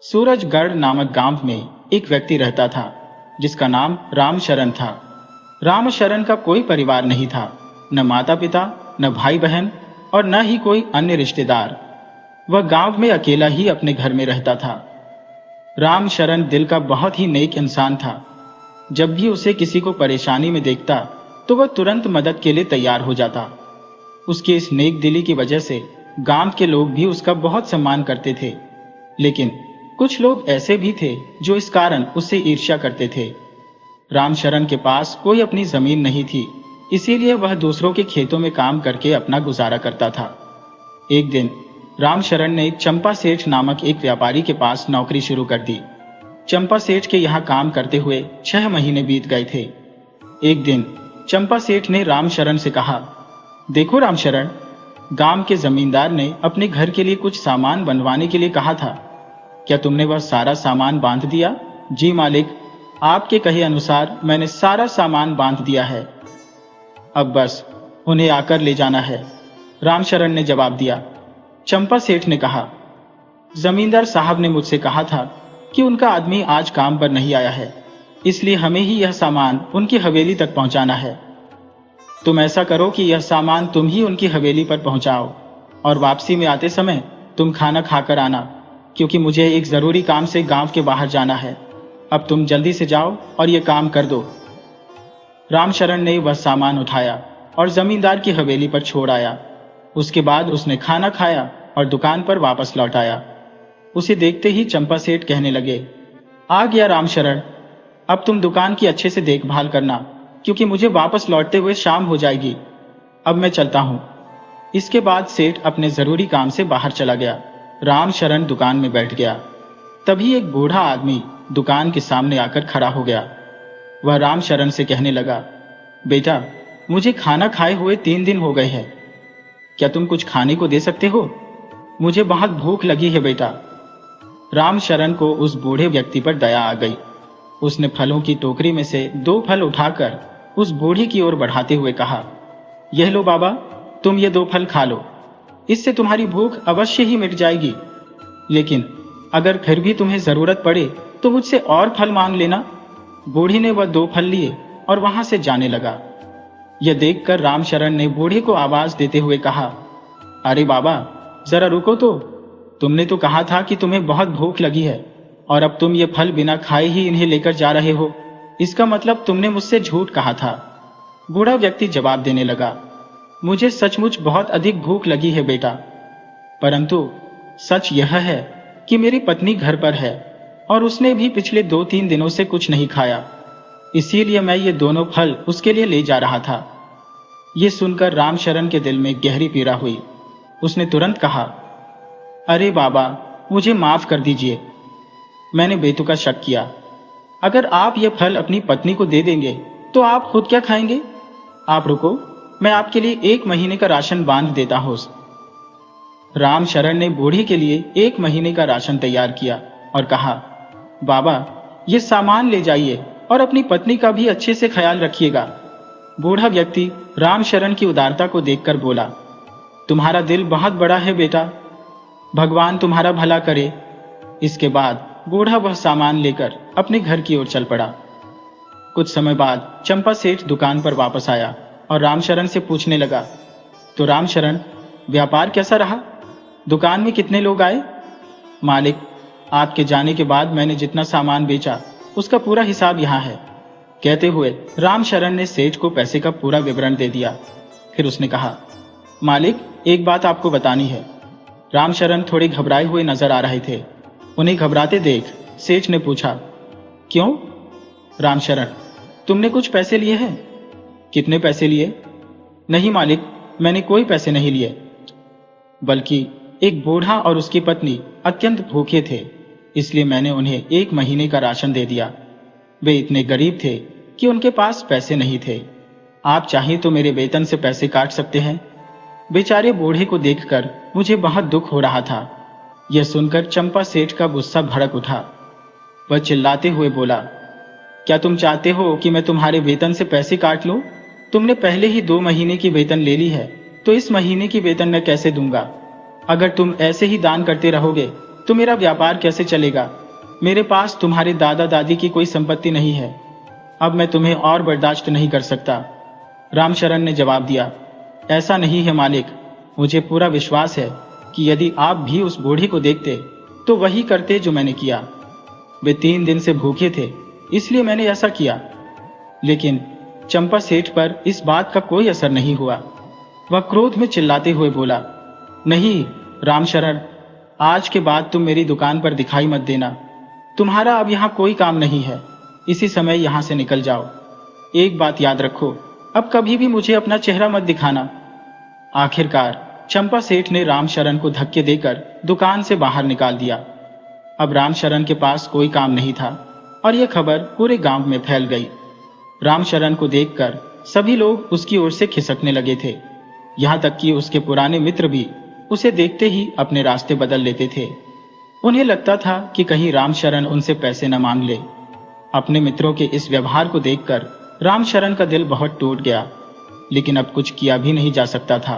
सूरजगढ़ नामक गांव में एक व्यक्ति रहता था जिसका नाम रामशरण था। रामशरण का कोई परिवार नहीं था, न माता पिता, न भाई बहन और न ही कोई अन्य रिश्तेदार। वह गांव में अकेला ही अपने घर में रहता था। रामशरण दिल का बहुत ही नेक इंसान था। जब भी उसे किसी को परेशानी में देखता तो वह तुरंत मदद के लिए तैयार हो जाता। उसकी इस नेक दिली की वजह से गांव के लोग भी उसका बहुत सम्मान करते थे। लेकिन कुछ लोग ऐसे भी थे जो इस कारण उससे ईर्ष्या करते थे। रामशरण के पास कोई अपनी जमीन नहीं थी, इसीलिए वह दूसरों के खेतों में काम करके अपना गुजारा करता था। एक दिन रामशरण ने चंपा सेठ नामक एक व्यापारी के पास नौकरी शुरू कर दी। चंपा सेठ के यहाँ काम करते हुए 6 महीने बीत गए थे। एक दिन चंपा सेठ ने रामशरण से कहा, देखो रामशरण, गांव के जमींदार ने अपने घर के लिए कुछ सामान बनवाने के लिए कहा था। क्या तुमने वह सारा सामान बांध दिया? जी मालिक, आपके कहे अनुसार मैंने सारा सामान बांध दिया है। अब बस उन्हें आकर ले जाना है, रामशरण ने जवाब दिया। चंपा सेठ ने कहा, जमींदार साहब ने मुझसे कहा था कि उनका आदमी आज काम पर नहीं आया है, इसलिए हमें ही यह सामान उनकी हवेली तक पहुंचाना है। तुम ऐसा करो कि यह सामान तुम ही उनकी हवेली पर पहुंचाओ और वापसी में आते समय तुम खाना खाकर आना, क्योंकि मुझे एक जरूरी काम से गांव के बाहर जाना है। अब तुम जल्दी से जाओ और यह काम कर दो। रामशरण ने वह सामान उठाया और जमींदार की हवेली पर छोड़ आया। उसके बाद उसने खाना खाया और दुकान पर वापस लौट आया। उसे देखते ही चंपा सेठ कहने लगे, आ गया रामशरण, अब तुम दुकान की अच्छे से देखभाल करना, क्योंकि मुझे वापस लौटते हुए शाम हो जाएगी। अब मैं चलता हूं। इसके बाद सेठ अपने जरूरी काम से बाहर चला गया। रामशरण दुकान में बैठ गया। तभी एक बूढ़ा आदमी दुकान के सामने आकर खड़ा हो गया। वह रामशरण से कहने लगा, बेटा, मुझे खाना खाए हुए 3 दिन हो गए हैं। क्या तुम कुछ खाने को दे सकते हो? मुझे बहुत भूख लगी है बेटा। रामशरण को उस बूढ़े व्यक्ति पर दया आ गई। उसने फलों की टोकरी में से 2 फल उठाकर उस बूढ़ी की ओर बढ़ाते हुए कहा, यह लो बाबा, तुम ये 2 फल खा लो, इससे तुम्हारी भूख अवश्य ही मिट जाएगी। लेकिन अगर फिर भी तुम्हें जरूरत पड़े तो मुझसे और फल मांग लेना। बूढ़ी ने वह 2 फल लिए और वहां से जाने लगा। यह देखकर रामशरण ने बूढ़े को आवाज देते हुए कहा, अरे बाबा, जरा रुको तो। तुमने तो कहा था कि तुम्हें बहुत भूख लगी है और अब तुम ये फल बिना खाए ही इन्हें लेकर जा रहे हो। इसका मतलब तुमने मुझसे झूठ कहा था। बूढ़ा व्यक्ति जवाब देने लगा, मुझे सचमुच बहुत अधिक भूख लगी है बेटा, परंतु सच यह है कि मेरी पत्नी घर पर है और उसने भी पिछले 2-3 दिनों से कुछ नहीं खाया, इसीलिए मैं ये दोनों फल उसके लिए ले जा रहा था। ये सुनकर रामशरण के दिल में गहरी पीड़ा हुई। उसने तुरंत कहा, अरे बाबा, मुझे माफ कर दीजिए, मैंने बेतुका शक किया। अगर आप ये फल अपनी पत्नी को दे देंगे तो आप खुद क्या खाएंगे? आप रुको, मैं आपके लिए 1 महीने का राशन बांध देता हूं। रामशरण ने बूढ़ी के लिए 1 महीने का राशन तैयार किया और कहा, बाबा, ये सामान ले जाइए और अपनी पत्नी का भी अच्छे से ख्याल रखिएगा। बूढ़ा व्यक्ति रामशरण की उदारता को देखकर बोला, तुम्हारा दिल बहुत बड़ा है बेटा, भगवान तुम्हारा भला करे। इसके बाद बूढ़ा वह सामान लेकर अपने घर की ओर चल पड़ा। कुछ समय बाद चंपा सेठ दुकान पर वापस आया और रामशरण से पूछने लगा, तो रामशरण, व्यापार कैसा रहा? दुकान में कितने लोग आए? मालिक, आपके जाने के बाद मैंने जितना सामान बेचा उसका पूरा हिसाब यहाँ है। कहते हुए रामशरण ने सेठ को पैसे का पूरा विवरण दे दिया। फिर उसने कहा, मालिक, एक बात आपको बतानी है। रामशरण थोड़े घबराए हुए नजर आ रहे थे। उन्हें घबराते देख सेठ ने पूछा, क्यों? रामशरण, तुमने कुछ पैसे लिए हैं? कितने पैसे लिए? नहीं मालिक, मैंने कोई पैसे नहीं लिए, बल्कि एक बूढ़ा और उसकी पत्नी अत्यंत भूखे थे, इसलिए मैंने उन्हें 1 महीने का राशन दे दिया। वे इतने गरीब थे कि उनके पास पैसे नहीं थे। आप चाहें तो मेरे वेतन से पैसे काट सकते हैं। बेचारे बूढ़े को देखकर मुझे बहुत दुख हो रहा था। यह सुनकर चंपा सेठ का गुस्सा भड़क उठा। वह चिल्लाते हुए बोला, क्या तुम चाहते हो कि मैं तुम्हारे वेतन से पैसे काट लूं? तुमने पहले ही 2 महीने की वेतन ले ली है, तो इस महीने की वेतन मैं कैसे दूंगा? अगर तुम ऐसे ही दान करते रहोगे तो मेरा व्यापार कैसे चलेगा? मेरे पास तुम्हारे दादा दादी की कोई संपत्ति नहीं है। अब मैं तुम्हें और बर्दाश्त नहीं कर सकता। रामशरण ने जवाब दिया, ऐसा नहीं है मालिक, मुझे पूरा विश्वास है कि यदि आप भी उस बूढ़ी को देखते तो वही करते जो मैंने किया। वे 3 दिन से भूखे थे, इसलिए मैंने ऐसा किया। लेकिन चंपा सेठ पर इस बात का कोई असर नहीं हुआ। वह क्रोध में चिल्लाते हुए बोला, नहीं रामशरण, आज के बाद तुम मेरी दुकान पर दिखाई मत देना। तुम्हारा अब यहाँ कोई काम नहीं है, इसी समय यहाँ से निकल जाओ। एक बात याद रखो, अब कभी भी मुझे अपना चेहरा मत दिखाना। आखिरकार चंपा सेठ ने रामशरण को धक्के देकर दुकान से बाहर निकाल दिया। अब रामशरण के पास कोई काम नहीं था और यह खबर पूरे गांव में फैल गई। रामशरण को देखकर सभी लोग उसकी ओर से खिसकने लगे थे। यहाँ तक कि उसके पुराने मित्र भी उसे देखते ही अपने रास्ते बदल लेते थे। उन्हें लगता था कि कहीं रामशरण उनसे पैसे न मांग ले। अपने मित्रों के इस व्यवहार को देखकर रामशरण का दिल बहुत टूट गया, लेकिन अब कुछ किया भी नहीं जा सकता था।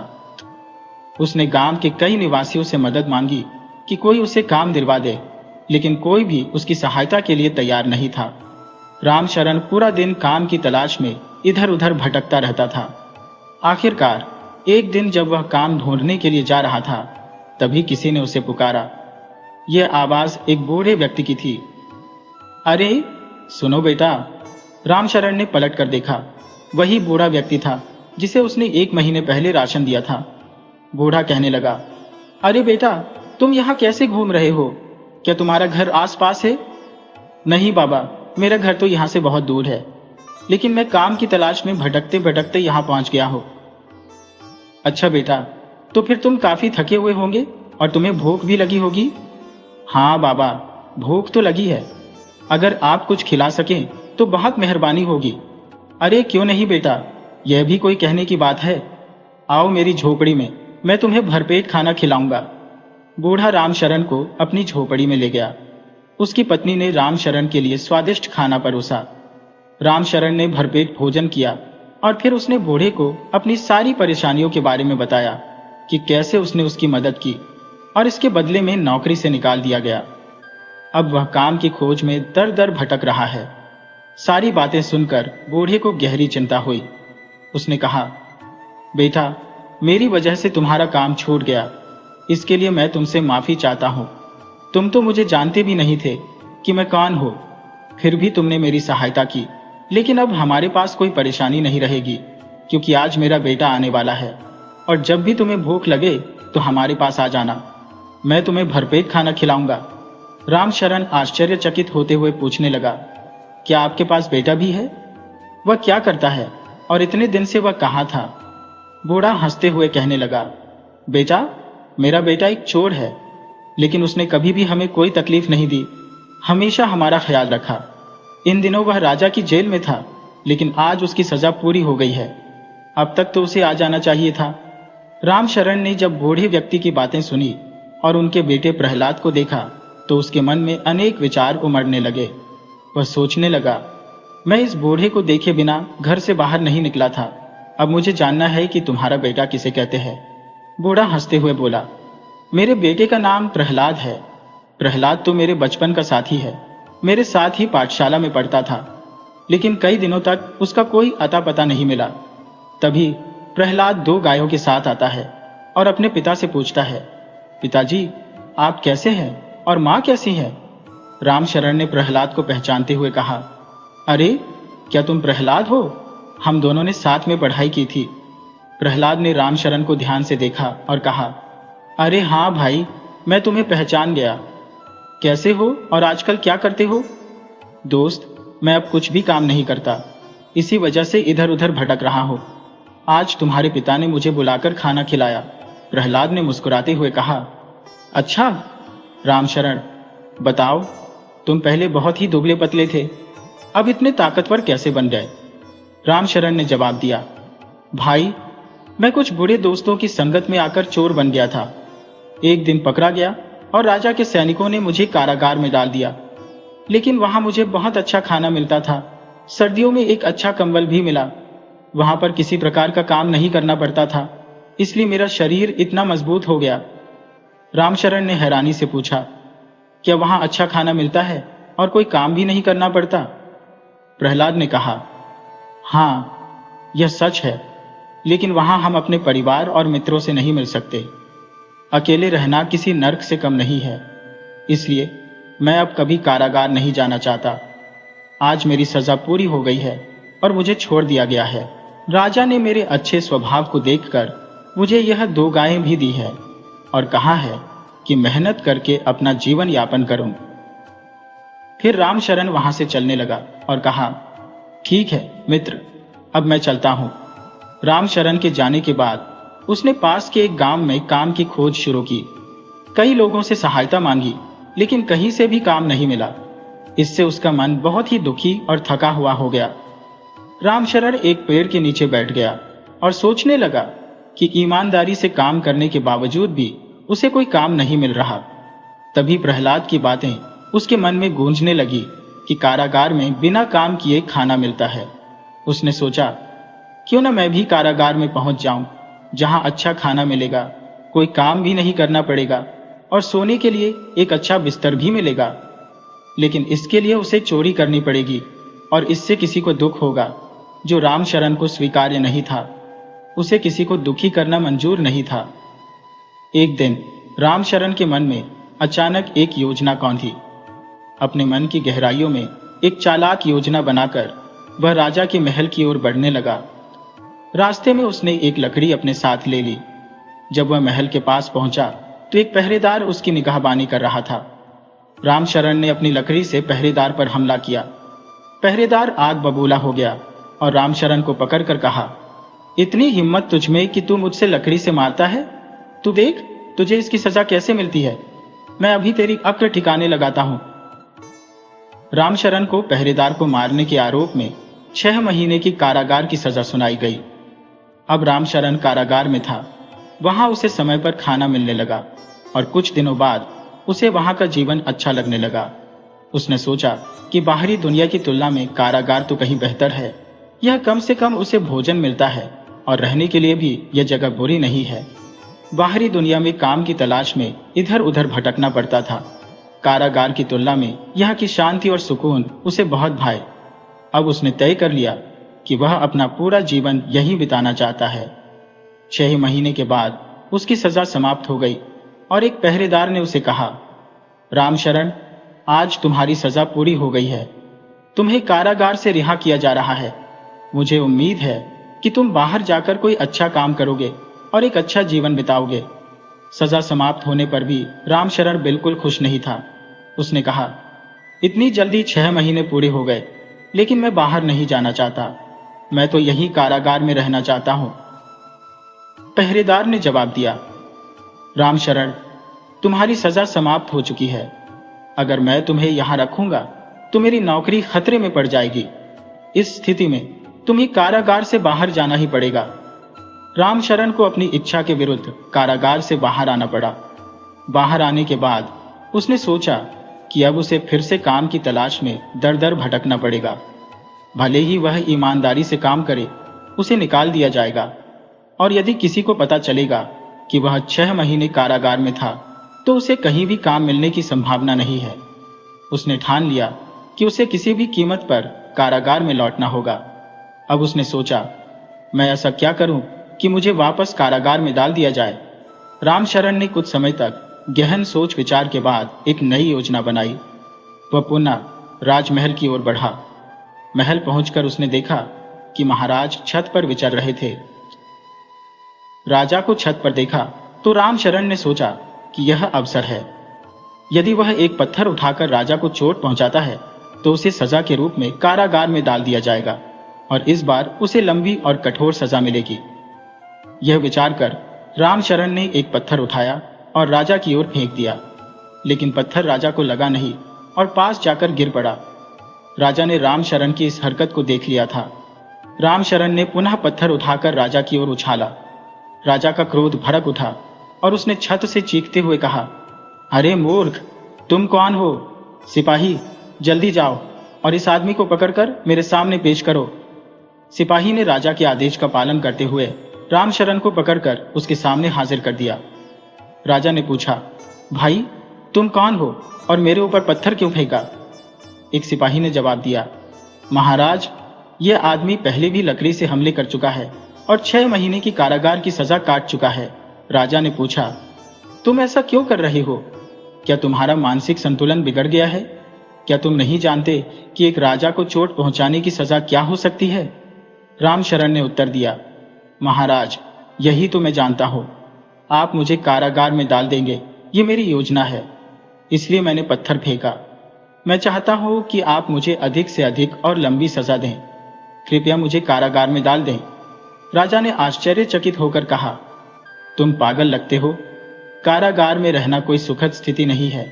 उसने गांव के कई निवासियों से मदद मांगी कि कोई उसे काम दिलवा दे, लेकिन कोई भी उसकी सहायता के लिए तैयार नहीं था। रामशरण पूरा दिन काम की तलाश में इधर उधर भटकता रहता था। आखिरकार एक दिन जब वह काम ढूंढने के लिए जा रहा था, तभी किसी ने उसे पुकारा। यह आवाज एक बूढ़े व्यक्ति की थी। अरे सुनो बेटा। रामशरण ने पलट कर देखा। वही बूढ़ा व्यक्ति था जिसे उसने 1 महीने पहले राशन दिया था। बूढ़ा कहने लगा, अरे बेटा, तुम यहाँ कैसे घूम रहे हो? क्या तुम्हारा घर आसपास है? नहीं बाबा, मेरा घर तो यहाँ से बहुत दूर है, लेकिन मैं काम की तलाश में भटकते भटकते यहाँ पहुँच गया हूँ। अच्छा बेटा, तो फिर तुम काफी थके हुए होंगे और तुम्हें भूख भी लगी होगी। हाँ बाबा, भूख तो लगी है। अगर आप कुछ खिला सकें तो बहुत मेहरबानी होगी। अरे क्यों नहीं बेटा, यह भी कोई कहने की बात है। आओ मेरी झोपड़ी में, मैं तुम्हें भरपेट खाना खिलाऊंगा। बूढ़ा रामशरण को अपनी झोपड़ी में ले गया। उसकी पत्नी ने रामशरण के लिए स्वादिष्ट खाना परोसा। रामशरण ने भरपेट भोजन किया और फिर उसने बूढ़े को अपनी सारी परेशानियों के बारे में बताया कि कैसे उसने उसकी मदद की और इसके बदले में नौकरी से निकाल दिया गया। अब वह काम की खोज में दर दर भटक रहा है। सारी बातें सुनकर बूढ़े को गहरी चिंता हुई। उसने कहा, बेटा, मेरी वजह से तुम्हारा काम छूट गया, इसके लिए मैं तुमसे माफी चाहता हूं। तुम तो मुझे जानते भी नहीं थे कि मैं कौन हूं, फिर भी तुमने मेरी सहायता की। लेकिन अब हमारे पास कोई परेशानी नहीं रहेगी, क्योंकि आज मेरा बेटा आने वाला है और जब भी तुम्हें भूख लगे तो हमारे पास आ जाना, मैं तुम्हें भरपेट खाना खिलाऊंगा। रामशरण आश्चर्यचकित होते हुए पूछने लगा, क्या आपके पास बेटा भी है? वह क्या करता है और इतने दिन से वह कहाँ था? बूढ़ा हंसते हुए कहने लगा, बेटा, मेरा बेटा एक चोर है, लेकिन उसने कभी भी हमें कोई तकलीफ नहीं दी, हमेशा हमारा ख्याल रखा। इन दिनों वह राजा की जेल में था, लेकिन आज उसकी सजा पूरी हो गई है। अब तक तो उसे आ जाना चाहिए था। रामशरण ने जब बूढ़े व्यक्ति की बातें सुनी और उनके बेटे प्रहलाद को देखा तो उसके मन में अनेक विचार उमड़ने लगे। वह सोचने लगा, मैं इस बूढ़े को देखे बिना घर से बाहर नहीं निकला था। अब मुझे जानना है कि तुम्हारा बेटा किसे कहते हैं। बूढ़ा हंसते हुए बोला, मेरे बेटे का नाम प्रहलाद है। प्रहलाद तो मेरे बचपन का साथी है, मेरे साथ ही पाठशाला में पढ़ता था, लेकिन कई दिनों तक उसका कोई अता पता नहीं मिला। तभी प्रहलाद 2 गायों के साथ आता है और अपने पिता से पूछता है, पिताजी, आप कैसे हैं और माँ कैसी है? रामशरण ने प्रहलाद को पहचानते हुए कहा, अरे क्या तुम प्रहलाद हो? हम दोनों ने साथ में पढ़ाई की थी। प्रहलाद ने रामशरण को ध्यान से देखा और कहा, अरे हाँ भाई, मैं तुम्हें पहचान गया। कैसे हो और आजकल क्या करते हो? दोस्त, मैं अब कुछ भी काम नहीं करता, इसी वजह से इधर उधर भटक रहा हूँ। आज तुम्हारे पिता ने मुझे बुलाकर खाना खिलाया। प्रहलाद ने मुस्कुराते हुए कहा, अच्छा रामशरण, बताओ, तुम पहले बहुत ही दुबले पतले थे, अब इतने ताकतवर कैसे बन गए? रामशरण ने जवाब दिया, भाई, मैं कुछ बुरे दोस्तों की संगत में आकर चोर बन गया था। एक दिन पकड़ा गया और राजा के सैनिकों ने मुझे कारागार में डाल दिया, लेकिन वहां मुझे बहुत अच्छा खाना मिलता था। सर्दियों में एक अच्छा कंबल भी मिला। वहां पर किसी प्रकार का काम नहीं करना पड़ता था, इसलिए मेरा शरीर इतना मजबूत हो गया। रामशरण ने हैरानी से पूछा, क्या वहां अच्छा खाना मिलता है और कोई काम भी नहीं करना पड़ता? प्रहलाद ने कहा, हाँ, यह सच है, लेकिन वहां हम अपने परिवार और मित्रों से नहीं मिल सकते। अकेले रहना किसी नर्क से कम नहीं है। इसलिए मैं अब कभी कारागार नहीं जाना चाहता। आज मेरी सजा पूरी हो गई है और मुझे छोड़ दिया गया है। राजा ने मेरे अच्छे स्वभाव को देखकर मुझे यह 2 गायें भी दी है और कहा है कि मेहनत करके अपना जीवन यापन करूं। फिर रामशरण वहां से चलने लगा और कहा, ठीक है मित्र, अब मैं चलता हूं। रामशरण के जाने के बाद उसने पास के एक गांव में काम की खोज शुरू की। कई लोगों से सहायता मांगी, लेकिन कहीं से भी काम नहीं मिला। इससे उसका मन बहुत ही दुखी और थका हुआ हो गया। रामशरण एक पेड़ के नीचे बैठ गया और सोचने लगा कि ईमानदारी से काम करने के बावजूद भी उसे कोई काम नहीं मिल रहा। तभी प्रहलाद की बातें उसके मन में गूंजने लगी कि कारागार में बिना काम किए खाना मिलता है। उसने सोचा, क्यों न मैं भी कारागार में पहुंच जाऊं, जहां अच्छा खाना मिलेगा, कोई काम भी नहीं करना पड़ेगा और सोने के लिए एक अच्छा बिस्तर भी मिलेगा। लेकिन इसके लिए उसे चोरी करनी पड़ेगी और इससे किसी को दुख होगा, जो रामशरण को स्वीकार्य नहीं था। उसे किसी को दुखी करना मंजूर नहीं था। एक दिन रामशरण के मन में अचानक एक योजना कौंधी। अपने मन की गहराइयों में एक चालाक योजना बनाकर वह राजा के महल की ओर बढ़ने लगा। रास्ते में उसने एक लकड़ी अपने साथ ले ली। जब वह महल के पास पहुंचा तो एक पहरेदार उसकी निगाहबानी कर रहा था। रामशरण ने अपनी लकड़ी से पहरेदार पर हमला किया। पहरेदार आग बबूला हो गया और रामशरण को पकड़कर कहा, इतनी हिम्मत तुझमें कि तू मुझसे लकड़ी से मारता है? तू देख, तुझे इसकी सजा कैसे मिलती है। मैं अभी तेरी अक्ल ठिकाने लगाता हूं। रामशरण को पहरेदार को मारने के आरोप में 6 महीने की कारागार की सजा सुनाई गई। अब रामशरण कारागार में था। वहां उसे समय पर खाना मिलने लगा और कुछ दिनों बाद उसे वहां का जीवन अच्छा लगने लगा। उसने सोचा कि बाहरी दुनिया की तुलना में कारागार तो कहीं बेहतर है। यह कम से कम उसे भोजन मिलता है और रहने के लिए भी यह जगह बुरी नहीं है। बाहरी दुनिया में काम की तलाश में इधर उधर भटकना पड़ता था। कारागार की तुलना में यहाँ की शांति और सुकून उसे बहुत भाए। अब उसने तय कर लिया कि वह अपना पूरा जीवन यहीं बिताना चाहता है। 6 महीने के बाद उसकी सजा समाप्त हो गई और एक पहरेदार ने उसे कहा, रामशरण, आज तुम्हारी सजा पूरी हो गई है। तुम्हें कारागार से रिहा किया जा रहा है। मुझे उम्मीद है कि तुम बाहर जाकर कोई अच्छा काम करोगे और एक अच्छा जीवन बिताओगे। सजा समाप्त होने पर भी रामशरण बिल्कुल खुश नहीं था। उसने कहा, इतनी जल्दी 6 महीने पूरे हो गए, लेकिन मैं बाहर नहीं जाना चाहता। मैं तो यहीं कारागार में रहना चाहता हूं। पहरेदार ने जवाब दिया, रामशरण, तुम्हारी सजा समाप्त हो चुकी है। अगर मैं तुम्हें यहां रखूंगा तो मेरी नौकरी खतरे में पड़ जाएगी। इस स्थिति में तुम्हें कारागार से बाहर जाना ही पड़ेगा। रामशरण को अपनी इच्छा के विरुद्ध कारागार से बाहर आना पड़ा। बाहर आने के बाद उसने सोचा कि अब उसे फिर से काम की तलाश में दर दर भटकना पड़ेगा। भले ही वह ईमानदारी से काम करे, उसे निकाल दिया जाएगा, और यदि किसी को पता चलेगा कि वह 6 महीने कारागार में था तो उसे कहीं भी काम मिलने की संभावना नहीं है। उसने ठान लिया कि उसे किसी भी कीमत पर कारागार में लौटना होगा। अब उसने सोचा, मैं ऐसा क्या करूं कि मुझे वापस कारागार में डाल दिया जाए। रामशरण ने कुछ समय तक गहन सोच विचार के बाद एक नई योजना बनाई। वह पुनः राजमहल की ओर बढ़ा। महल पहुंचकर उसने देखा कि महाराज छत पर विचर रहे थे। राजा को छत पर देखा तो रामशरण ने सोचा कि यह अवसर है। यदि वह एक पत्थर उठाकर राजा को चोट पहुंचाता है तो उसे सजा के रूप में कारागार में डाल दिया जाएगा और इस बार उसे लंबी और कठोर सजा मिलेगी। यह विचार कर रामशरण ने एक पत्थर उठाया और राजा की ओर फेंक दिया, लेकिन पत्थर राजा को लगा नहीं और पास जाकर गिर पड़ा। राजा ने रामशरण की इस हरकत को देख लिया था। रामशरण ने पुनः पत्थर उठाकर राजा की ओर उछाला। राजा का क्रोध भड़क उठा और उसने छत से चीखते हुए कहा, अरे मूर्ख, तुम कौन हो? सिपाही, जल्दी जाओ और इस आदमी को पकड़कर मेरे सामने पेश करो। सिपाही ने राजा के आदेश का पालन करते हुए रामशरण को पकड़कर उसके सामने हाजिर कर दिया। राजा ने पूछा, भाई, तुम कौन हो और मेरे ऊपर पत्थर क्यों फेंका? एक सिपाही ने जवाब दिया, महाराज, यह आदमी पहले भी लकड़ी से हमले कर चुका है और 6 महीने की कारागार की सजा काट चुका है। राजा ने पूछा, तुम ऐसा क्यों कर रहे हो? क्या तुम्हारा मानसिक संतुलन बिगड़ गया है? क्या तुम नहीं जानते कि एक राजा को चोट पहुंचाने की सजा क्या हो सकती है? रामशरण ने उत्तर दिया, महाराज, यही तो मैं जानता हूं। आप मुझे कारागार में डाल देंगे, ये मेरी योजना है, इसलिए मैंने पत्थर फेंका। मैं चाहता हूं कि आप मुझे अधिक से अधिक और लंबी सजा दें। कृपया मुझे कारागार में डाल दें। राजा ने आश्चर्यचकित होकर कहा, तुम पागल लगते हो। कारागार में रहना कोई सुखद स्थिति नहीं है।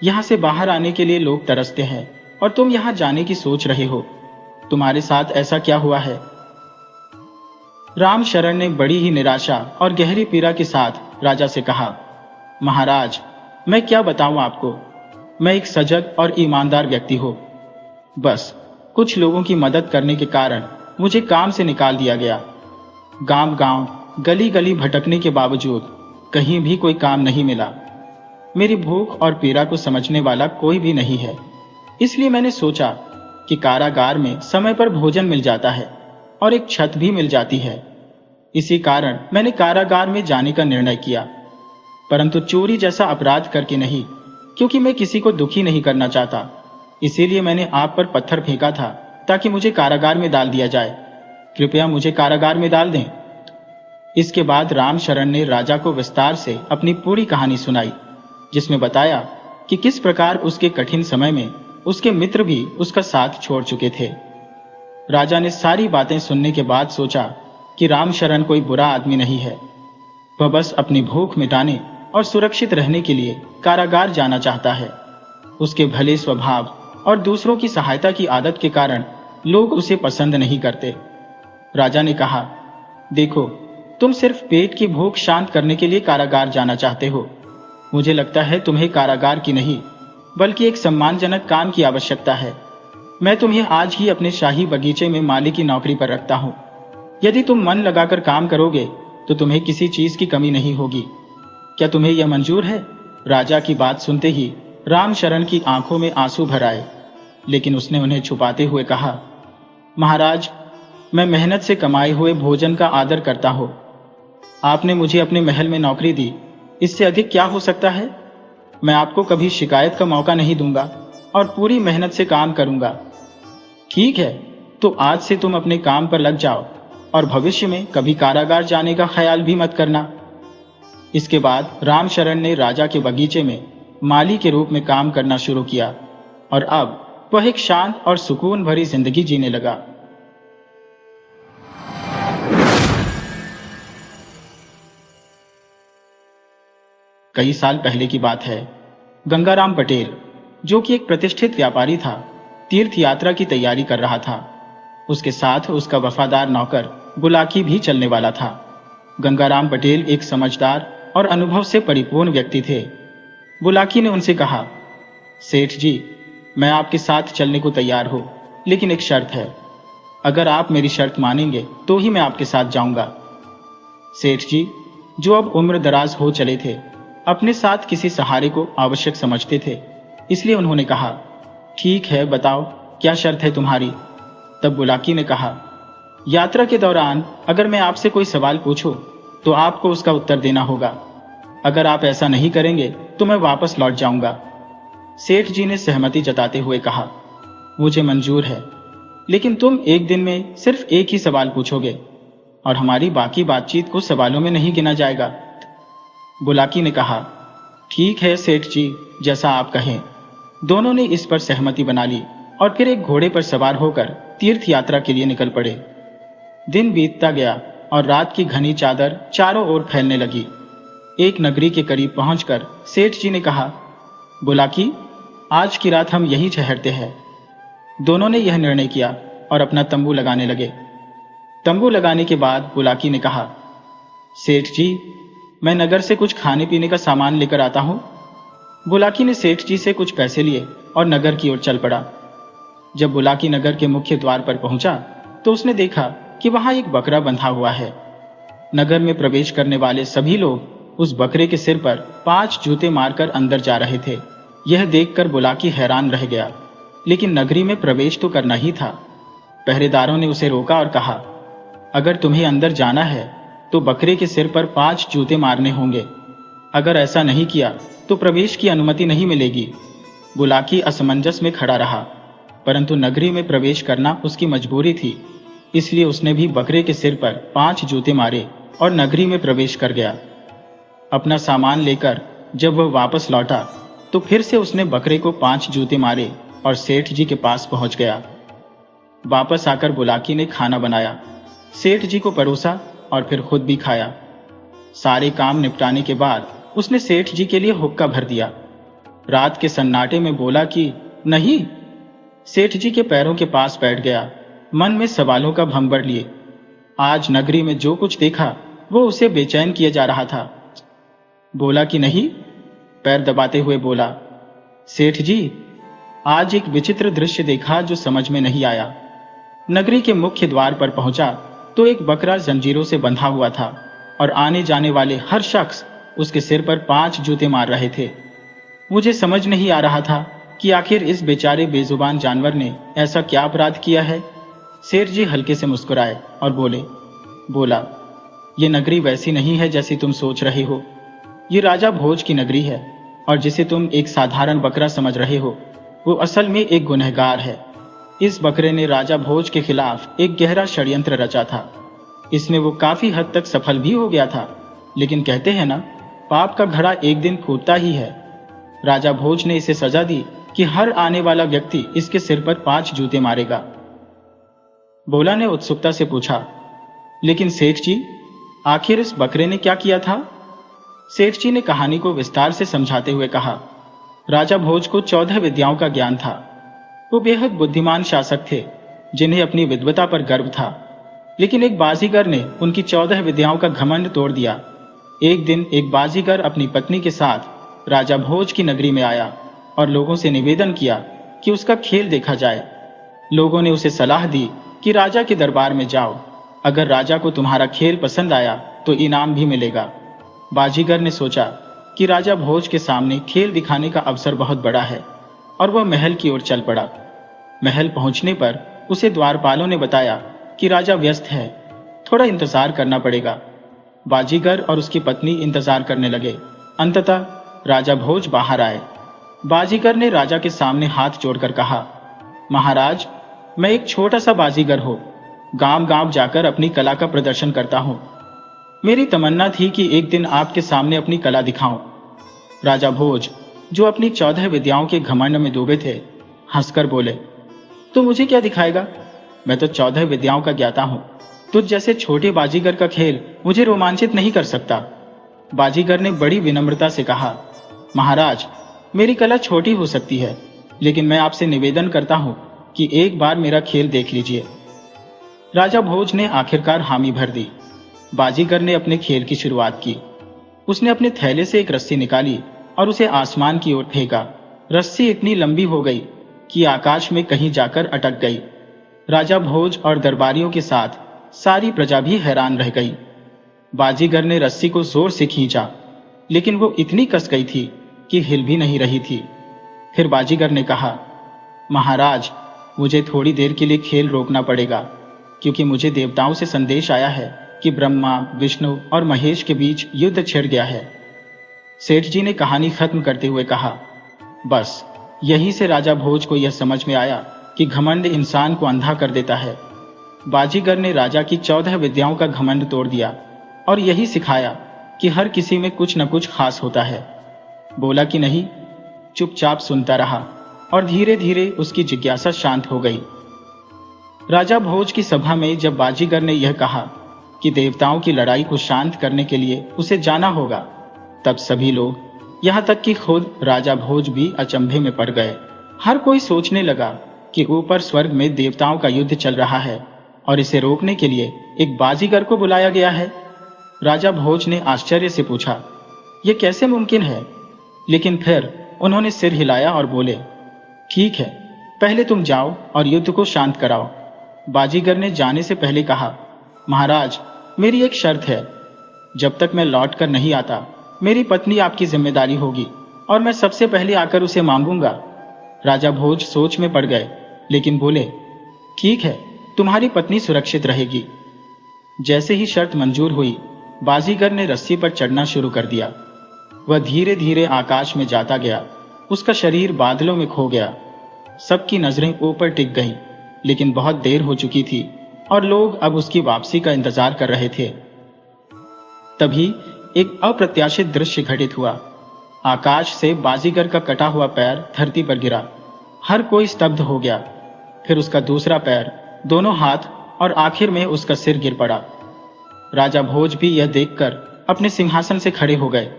यहां से बाहर आने के लिए लोग तरसते हैं और तुम यहां जाने की सोच रहे हो। तुम्हारे साथ ऐसा क्या हुआ है? रामशरण ने बड़ी ही निराशा और गहरी पीड़ा के साथ राजा से कहा, महाराज, मैं क्या बताऊं आपको। मैं एक सजग और ईमानदार व्यक्ति हूं। बस कुछ लोगों की मदद करने के कारण मुझे काम से निकाल दिया गया। गांव गांव, गली गली भटकने के बावजूद कहीं भी कोई काम नहीं मिला। मेरी भूख और पीड़ा को समझने वाला कोई भी नहीं है। इसलिए मैंने सोचा कि कारागार में समय पर भोजन मिल जाता है और एक छत भी मिल जाती है। इसी कारण मैंने कारागार में जाने का निर्णय किया, परंतु चोरी जैसा अपराध करके नहीं, क्योंकि मैं किसी को दुखी नहीं करना चाहता। इसीलिए मैंने आप पर पत्थर फेंका था ताकि मुझे कारागार में डाल दिया जाए। कृपया मुझे कारागार में डाल दें। इसके बाद रामशरण ने राजा को विस्तार से अपनी पूरी कहानी सुनाई, जिसमें बताया कि किस प्रकार उसके कठिन समय में उसके मित्र भी उसका साथ छोड़ चुके थे। राजा ने सारी बातें सुनने के बाद सोचा कि रामशरण कोई बुरा आदमी नहीं है। वह बस अपनी भूख मिटाने और सुरक्षित रहने के लिए कारागार जाना चाहता है। उसके भले स्वभाव और दूसरों की सहायता की आदत के कारण लोग उसे पसंद नहीं करते। राजा ने कहा, देखो, तुम सिर्फ पेट की भूख शांत करने के लिए कारागार जाना चाहते हो। मुझे लगता है तुम्हें कारागार की नहीं, बल्कि एक सम्मानजनक काम की आवश्यकता है। मैं तुम्हें आज ही अपने शाही बगीचे में माली की नौकरी पर रखता हूं। यदि तुम मन लगाकर काम करोगे तो तुम्हें किसी चीज की कमी नहीं होगी। क्या तुम्हें यह मंजूर है? राजा की बात सुनते ही रामशरण की आंखों में आंसू भर आए, लेकिन उसने उन्हें छुपाते हुए कहा, महाराज, मैं मेहनत से कमाए हुए भोजन का आदर करता हूं। आपने मुझे अपने महल में नौकरी दी, इससे अधिक क्या हो सकता है? मैं आपको कभी शिकायत का मौका नहीं दूंगा और पूरी मेहनत से काम करूंगा। ठीक है, तो आज से तुम अपने काम पर लग जाओ और भविष्य में कभी कारागार जाने का ख्याल भी मत करना। इसके बाद रामशरण ने राजा के बगीचे में माली के रूप में काम करना शुरू किया और अब वह एक शांत और सुकून भरी जिंदगी जीने लगा। कई साल पहले की बात है। गंगाराम पटेल, जो कि एक प्रतिष्ठित व्यापारी था, तीर्थ यात्रा की तैयारी कर रहा था। उसके साथ उसका वफादार नौकर बुलाकी भी चलने वाला था। गंगाराम पटेल एक समझदार और अनुभव से परिपूर्ण व्यक्ति थे। बुलाकी ने उनसे कहा, सेठ जी, मैं आपके साथ चलने को तैयार हूं, लेकिन एक शर्त है। अगर आप मेरी शर्त मानेंगे तो ही मैं आपके साथ जाऊंगा। सेठ जी, जो अब उम्र दराज हो चले थे, अपने साथ किसी सहारे को आवश्यक समझते थे, इसलिए उन्होंने कहा, ठीक है, बताओ क्या शर्त है तुम्हारी? तब बुलाकी ने कहा, यात्रा के दौरान अगर मैं आपसे कोई सवाल पूछूं तो आपको उसका उत्तर देना होगा। अगर आप ऐसा नहीं करेंगे तो मैं वापस लौट जाऊंगा। सेठ जी ने सहमति जताते हुए कहा, मुझे मंजूर है, लेकिन तुम एक दिन में सिर्फ एक ही सवाल पूछोगे और हमारी बाकी बातचीत को सवालों में नहीं गिना जाएगा। बुलाकी ने कहा, ठीक है सेठ जी, जैसा आप कहें। दोनों ने इस पर सहमति बना ली और फिर एक घोड़े पर सवार होकर तीर्थ यात्रा के लिए निकल पड़े। दिन बीतता गया और रात की घनी चादर चारों ओर फैलने लगी। एक नगरी के करीब पहुंचकर सेठ जी ने कहा, बुलाकी, आज की रात हम यहीं ठहरते हैं। दोनों ने यह निर्णय किया और अपना तंबू लगाने लगे। तंबू लगाने के बाद बुलाकी ने कहा, सेठ जी, मैं नगर से कुछ खाने पीने का सामान लेकर आता हूं। बुलाकी ने सेठ जी से कुछ पैसे लिए और नगर की ओर चल पड़ा। जब बुलाकी नगर के मुख्य द्वार पर पहुंचा तो उसने देखा कि वहां एक बकरा बंधा हुआ है। नगर में प्रवेश करने वाले सभी लोग उस बकरे के सिर पर 5 जूते मारकर अंदर जा रहे थे। यह देखकर बुलाकी हैरान रह गया, लेकिन नगरी में प्रवेश तो करना ही था। पहरेदारों ने उसे रोका और कहा, अगर तुम्हें अंदर जाना है तो बकरे के सिर पर 5 जूते मारने होंगे। अगर ऐसा नहीं किया तो प्रवेश की अनुमति नहीं मिलेगी। बुलाकी असमंजस में खड़ा रहा, परंतु नगरी में प्रवेश करना उसकी मजबूरी थी, इसलिए उसने भी बकरे के सिर पर 5 जूते मारे और नगरी में प्रवेश कर गया। अपना सामान लेकर जब वह वापस लौटा तो फिर से उसने बकरे को 5 जूते मारे और सेठ जी के पास पहुंच गया। वापस आकर बुलाकी ने खाना बनाया, सेठ जी को परोसा और फिर खुद भी खाया। सारे काम निपटाने के बाद उसने सेठ जी के लिए हुक्का भर दिया। रात के सन्नाटे में बोला कि नहीं। सेठ जी के पैरों के पास बैठ गया, मन में सवालों का भंवर लिए। आज नगरी में जो कुछ देखा वो उसे बेचैन किया जा रहा था। बोला कि नहीं, पैर दबाते हुए बोला, सेठ जी, आज एक विचित्र दृश्य देखा जो समझ में नहीं आया। नगरी के मुख्य द्वार पर पहुंचा तो एक बकरा जंजीरों से बंधा हुआ था और आने जाने वाले हर शख्स उसके सिर पर 5 जूते मार रहे थे। मुझे समझ नहीं आ रहा था कि आखिर इस बेचारे बेजुबान जानवर ने ऐसा क्या अपराध किया है। सेठ जी हल्के से मुस्कुराए और बोला, ये नगरी वैसी नहीं है जैसी तुम सोच रहे हो। ये राजा भोज की नगरी है और जिसे तुम एक साधारण बकरा समझ रहे हो वो असल में एक गुनहगार है। इस बकरे ने राजा भोज के खिलाफ एक गहरा षड्यंत्र रचा था। इसमें वो काफी हद तक सफल भी हो गया था, लेकिन कहते हैं ना, पाप का घड़ा एक दिन फूटता ही है। राजा भोज ने इसे सजा दी कि हर आने वाला व्यक्ति इसके सिर पर 5 जूते मारेगा। बोला ने उत्सुकता से पूछा, लेकिन सेठ जी, आखिर इस बकरे ने क्या किया था? सेठ जी ने कहानी को विस्तार से समझाते हुए कहा, राजा भोज को 14 विद्याओं का ज्ञान था। वो बेहद बुद्धिमान शासक थे जिन्हें अपनी विद्वता पर गर्व था, लेकिन एक बाजीगर ने उनकी 14 विद्याओं का घमंड तोड़ दिया। एक दिन एक बाजीगर अपनी पत्नी के साथ राजा भोज की नगरी में आया और लोगों से निवेदन किया कि उसका खेल देखा जाए। लोगों ने उसे सलाह दी कि राजा के दरबार में जाओ, अगर राजा को तुम्हारा खेल पसंद आया तो इनाम भी मिलेगा। बाजीगर ने सोचा कि राजा भोज के सामने खेल दिखाने का अवसर बहुत बड़ा है और वह महल की ओर चल पड़ा। महल पहुंचने पर उसे द्वारपालों ने बताया कि राजा व्यस्त है, थोड़ा इंतजार करना पड़ेगा। बाजीगर और उसकी पत्नी इंतजार करने लगे। अंततः राजा भोज बाहर आए। बाजीगर ने राजा के सामने हाथ जोड़कर कहा, महाराज, मैं एक छोटा सा बाजीगर हूं, गांव गांव जाकर अपनी कला का प्रदर्शन करता हूं। मेरी तमन्ना थी कि एक दिन आपके सामने अपनी कला दिखाऊं। राजा भोज, जो अपनी 14 विद्याओं के घमंड में डूबे थे, हंसकर बोले, तो मुझे क्या दिखाएगा? मैं तो 14 विद्याओं का ज्ञाता हूं। तुझ जैसे छोटे बाजीगर का खेल मुझे रोमांचित नहीं कर सकता। बाजीगर ने बड़ी विनम्रता से कहा, महाराज, मेरी कला छोटी हो सकती है, लेकिन मैं आपसे निवेदन करता हूं कि एक बार मेरा खेल देख लीजिए। राजा भोज ने आखिरकार हामी भर दी। बाजीगर ने अपने खेल की शुरुआत की। उसने अपने थैले से एक रस्सी निकाली और उसे आसमान की ओर फेंका। रस्सी इतनी लंबी हो गई कि आकाश में कहीं जाकर अटक गई। राजा भोज और दरबारियों के साथ सारी प्रजा भी हैरान रह गई। बाजीगर ने रस्सी को जोर से खींचा, लेकिन वो इतनी कस गई थी कि हिल भी नहीं रही थी। फिर बाजीगर ने कहा, महाराज, मुझे थोड़ी देर के लिए खेल रोकना पड़ेगा, क्योंकि मुझे देवताओं से संदेश आया है कि ब्रह्मा, विष्णु और महेश के बीच युद्ध छिड़ गया है। सेठ जी ने कहानी खत्म करते हुए कहा, बस यहीं से राजा भोज को यह समझ में आया कि घमंड इंसान को अंधा कर देता है। बाजीगर ने राजा की 14 विद्याओं का घमंड तोड़ दिया और यही सिखाया कि हर किसी में कुछ न कुछ खास होता है। बोला कि नहीं, चुपचाप सुनता रहा और धीरे धीरे उसकी जिज्ञासा शांत हो गई। राजा भोज की सभा में जब बाजीगर ने यह कहा कि देवताओं की लड़ाई को शांत करने के लिए उसे जाना होगा, तब सभी लोग, यहां तक कि खुद राजा भोज भी अचंभे में पड़ गए। हर कोई सोचने लगा कि ऊपर स्वर्ग में देवताओं का युद्ध चल रहा है और इसे रोकने के लिए एक बाजीगर को बुलाया गया है। राजा भोज ने आश्चर्य से पूछा, यह कैसे मुमकिन है? लेकिन फिर उन्होंने सिर हिलाया और बोले, ठीक है, पहले तुम जाओ और युद्ध को शांत कराओ। बाजीगर ने जाने से पहले कहा, महाराज, मेरी एक शर्त है, जब तक मैं लौट कर नहीं आता मेरी पत्नी आपकी जिम्मेदारी होगी और मैं सबसे पहले आकर उसे मांगूंगा। राजा भोज सोच में पड़ गए, लेकिन बोले, ठीक है, तुम्हारी पत्नी सुरक्षित रहेगी। जैसे ही शर्त मंजूर हुई, बाजीगर ने रस्सी पर चढ़ना शुरू कर दिया। वह धीरे धीरे आकाश में जाता गया। उसका शरीर बादलों में खो गया। सबकी नजरें ऊपर टिक गईं, लेकिन बहुत देर हो चुकी थी और लोग अब उसकी वापसी का इंतजार कर रहे थे। तभी एक अप्रत्याशित दृश्य घटित हुआ। आकाश से बाजीगर का कटा हुआ पैर धरती पर गिरा। हर कोई स्तब्ध हो गया। फिर उसका दूसरा पैर, दोनों हाथ और आखिर में उसका सिर गिर पड़ा। राजा भोज भी यह देखकर अपने सिंहासन से खड़े हो गए।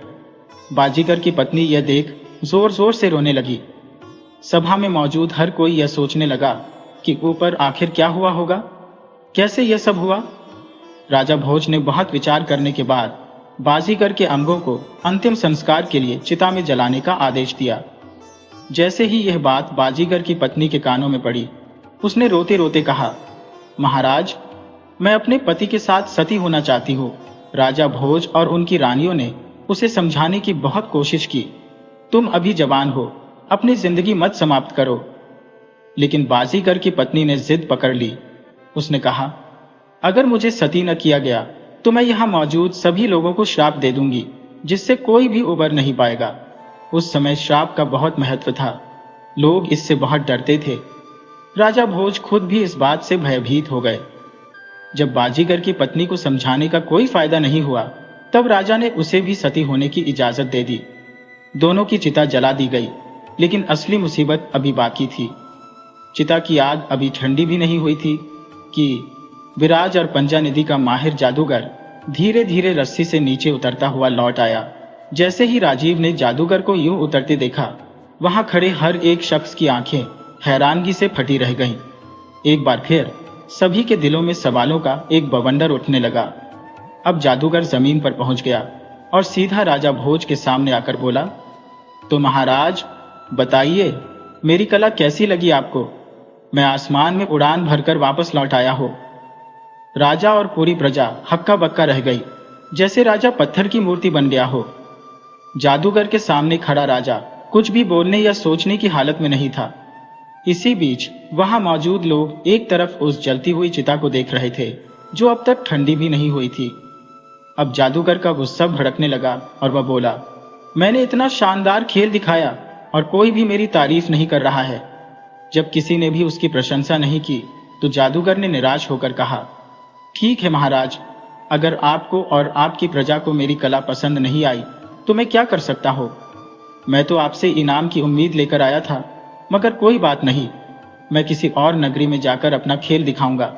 बाजीगर की पत्नी यह देख जोर जोर से रोने लगी। सभा में मौजूद हर कोई यह सोचने लगा कि ऊपर आखिर क्या हुआ होगा, कैसे यह सब हुआ। राजा भोज ने बहुत विचार करने के बाद बाजीगर के अंगों को अंतिम संस्कार के लिए चिता में जलाने का आदेश दिया। जैसे ही यह बात बाजीगर की पत्नी के कानों में पड़ी, उसने रोते रोते कहा, महाराज, मैं अपने पति के साथ सती होना चाहती हूँ। राजा भोज और उनकी रानियों ने उसे समझाने की बहुत कोशिश की। तुम अभी जवान हो, अपनी जिंदगी मत समाप्त करो। लेकिन बाजीगर की पत्नी ने जिद पकड़ ली। उसने कहा, अगर मुझे सती न किया गया तो मैं यहाँ मौजूद सभी लोगों को श्राप दे दूंगी, जिससे कोई भी उबर नहीं पाएगा। उस समय श्राप का बहुत महत्व था। लोग इससे बहुत डरते थे। राजा भोज खुद भी इस बात से भयभीत हो गए। जब बाजीगर की पत्नी को समझाने का कोई फायदा नहीं हुआ, तब राजा ने उसे भी सती होने की इजाजत दे दी। दोनों की चिता जला दी गई, लेकिन असली मुसीबत अभी बाकी थी। चिता की आग अभी ठंडी भी नहीं हुई थी कि विराज और पंजानिधि का माहिर जादूगर धीरे धीरे रस्सी से नीचे उतरता हुआ लौट आया। जैसे ही राजीव ने जादूगर को यूं उतरते देखा, वहां खड़े हर एक शख्स की आंखें हैरानगी से फटी रह गईं। एक बार फिर सभी के दिलों में सवालों का एक बवंडर उठने लगा। अब जादूगर जमीन पर पहुंच गया और सीधा राजा भोज के सामने आकर बोला, तो महाराज बताइए, मेरी कला कैसी लगी आपको? मैं आसमान में उड़ान भरकर वापस लौट आया हूं। राजा और पूरी प्रजा हक्का बक्का रह गई, जैसे राजा पत्थर की मूर्ति बन गया हो। जादूगर के सामने खड़ा राजा कुछ भी बोलने या सोचने की हालत में नहीं था। इसी बीच वहां मौजूद लोग एक तरफ उस जलती हुई चिता को देख रहे थे, जो अब तक ठंडी भी नहीं हुई थी। अब जादूगर का गुस्सा भड़कने लगा और वह बोला, मैंने इतना शानदार खेल दिखाया और कोई भी मेरी तारीफ नहीं कर रहा है। जब किसी ने भी उसकी प्रशंसा नहीं की, तो जादूगर ने निराश होकर कहा, ठीक है महाराज, अगर आपको और आपकी प्रजा को मेरी कला पसंद नहीं आई तो मैं क्या कर सकता हूँ। मैं तो आपसे इनाम की उम्मीद लेकर आया था, मगर कोई बात नहीं, मैं किसी और नगरी में जाकर अपना खेल दिखाऊंगा।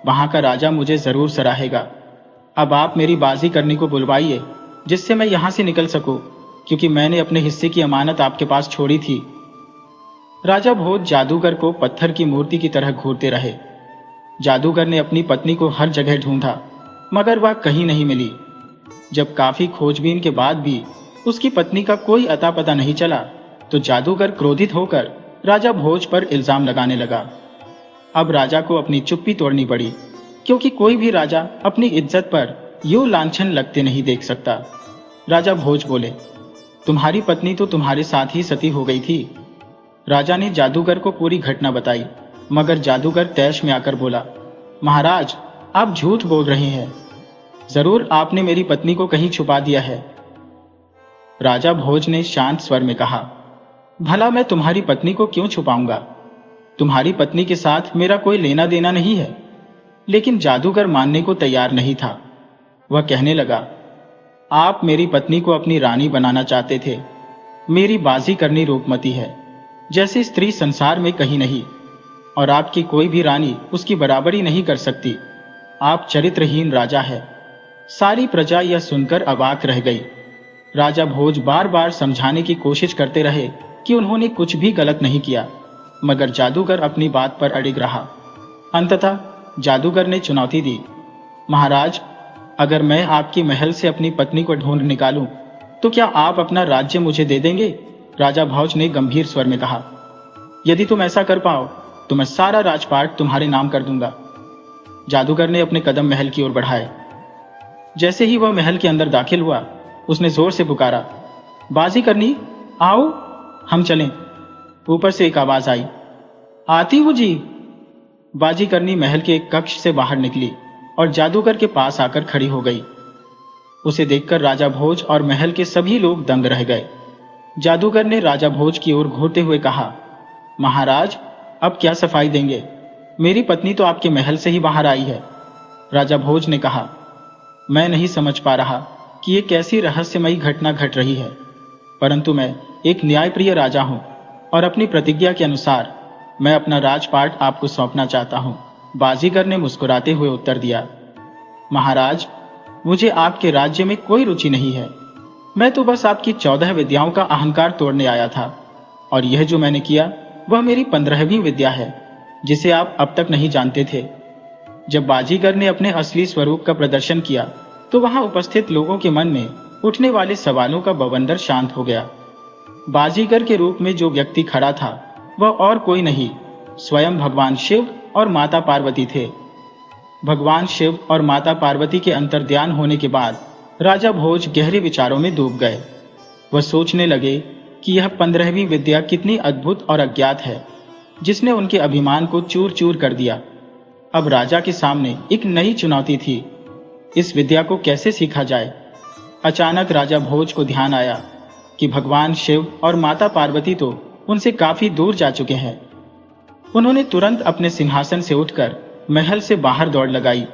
वहां का राजा मुझे जरूर सराहेगा। अब आप मेरी बाजी करने को बुलवाइए, जिससे मैं यहां से निकल सकूं, क्योंकि मैंने अपने हिस्से की अमानत आपके पास छोड़ी थी। राजा भोज जादूगर को पत्थर की मूर्ति की तरह घूरते रहे। जादूगर ने अपनी पत्नी को हर जगह ढूंढा, मगर वह कहीं नहीं मिली। जब काफी खोजबीन के बाद भी उसकी पत्नी का कोई अता पता नहीं चला, तो जादूगर क्रोधित होकर राजा भोज पर इल्जाम लगाने लगा। अब राजा को अपनी चुप्पी तोड़नी पड़ी, क्योंकि कोई भी राजा अपनी इज्जत पर यूं लांछन लगते नहीं देख सकता। राजा भोज बोले, तुम्हारी पत्नी तो तुम्हारे साथ ही सती हो गई थी। राजा ने जादूगर को पूरी घटना बताई, मगर जादूगर तैश में आकर बोला, महाराज, आप झूठ बोल रहे हैं। जरूर आपने मेरी पत्नी को कहीं छुपा दिया है। राजा भोज ने शांत स्वर में कहा, भला मैं तुम्हारी पत्नी को क्यों छुपाऊंगा? तुम्हारी पत्नी के साथ मेरा कोई लेना देना नहीं है। लेकिन जादूगर मानने को तैयार नहीं था। वह कहने लगा, आप मेरी पत्नी को अपनी रानी बनाना चाहते थे। मेरी बाजी करनी रूपमती है, जैसी स्त्री संसार में कहीं नहीं, और आपकी कोई भी रानी उसकी बराबरी नहीं कर सकती। आप चरित्रहीन राजा है। सारी प्रजा यह सुनकर अवाक रह गई। राजा भोज बार बार समझाने की कोशिश करते रहे कि उन्होंने कुछ भी गलत नहीं किया, मगर जादूगर अपनी बात पर अड़िग रहा। अंततः जादूगर ने चुनौती दी, महाराज, अगर मैं आपकी महल से अपनी पत्नी को ढूंढ निकालूं, तो क्या आप अपना राज्य मुझे दे देंगे? राजा भोज ने गंभीर स्वर में कहा, यदि तुम ऐसा कर पाओ तो मैं सारा राजपाट तुम्हारे नाम कर दूंगा। जादूगर ने अपने कदम महल की ओर बढ़ाए। जैसे ही वह महल के अंदर दाखिल हुआ, उसने जोर से पुकारा, बाजी करनी, आओ, हम चलें। ऊपर से एक आवाज आई, आती हूँ जी। बाजी करनी महल के एक कक्ष से बाहर निकली और जादूगर के पास आकर खड़ी हो गई। उसे देखकर राजा भोज और महल के सभी लोग दंग रह गए। जादूगर ने राजा भोज की ओर घूरते हुए कहा, महाराज, अब क्या सफाई देंगे? मेरी पत्नी तो आपके महल से ही बाहर आई है। राजा भोज ने कहा, मैं नहीं समझ पा रहा कि ये कैसी रहस्यमयी घटना घट रही है, परंतु मैं एक न्यायप्रिय राजा हूं और अपनी प्रतिज्ञा के अनुसार मैं अपना राजपाट आपको सौंपना चाहता हूं। बाजीगर ने मुस्कुराते हुए उत्तर दिया, महाराज, मुझे आपके राज्य में कोई रुचि नहीं है। मैं तो बस आपकी 14 विद्याओं का अहंकार तोड़ने आया था, और यह जो मैंने किया वह मेरी 15वीं विद्या है, जिसे आप अब तक नहीं जानते थे। जब बाजीगर ने अपने असली स्वरूप का प्रदर्शन किया तो वहां उपस्थित लोगों के मन में उठने वाले सवालों का बवंडर शांत हो गया। बाजीगर के रूप में जो व्यक्ति खड़ा था वह और कोई नहीं, स्वयं भगवान शिव और माता पार्वती थे। भगवान शिव और माता पार्वती के अंतर्ध्यान होने के बाद राजा भोज गहरे विचारों में डूब गए। वह सोचने लगे कि यह 15वीं विद्या कितनी अद्भुत और अज्ञात है, जिसने उनके अभिमान को चूर चूर कर दिया। अब राजा के सामने एक नई चुनौती थी, इस विद्या को कैसे सीखा जाए। अचानक राजा भोज को ध्यान आया कि भगवान शिव और माता पार्वती तो उनसे काफी दूर जा चुके हैं। उन्होंने तुरंत अपने सिंहासन से उठकर महल से बाहर दौड़ लगाई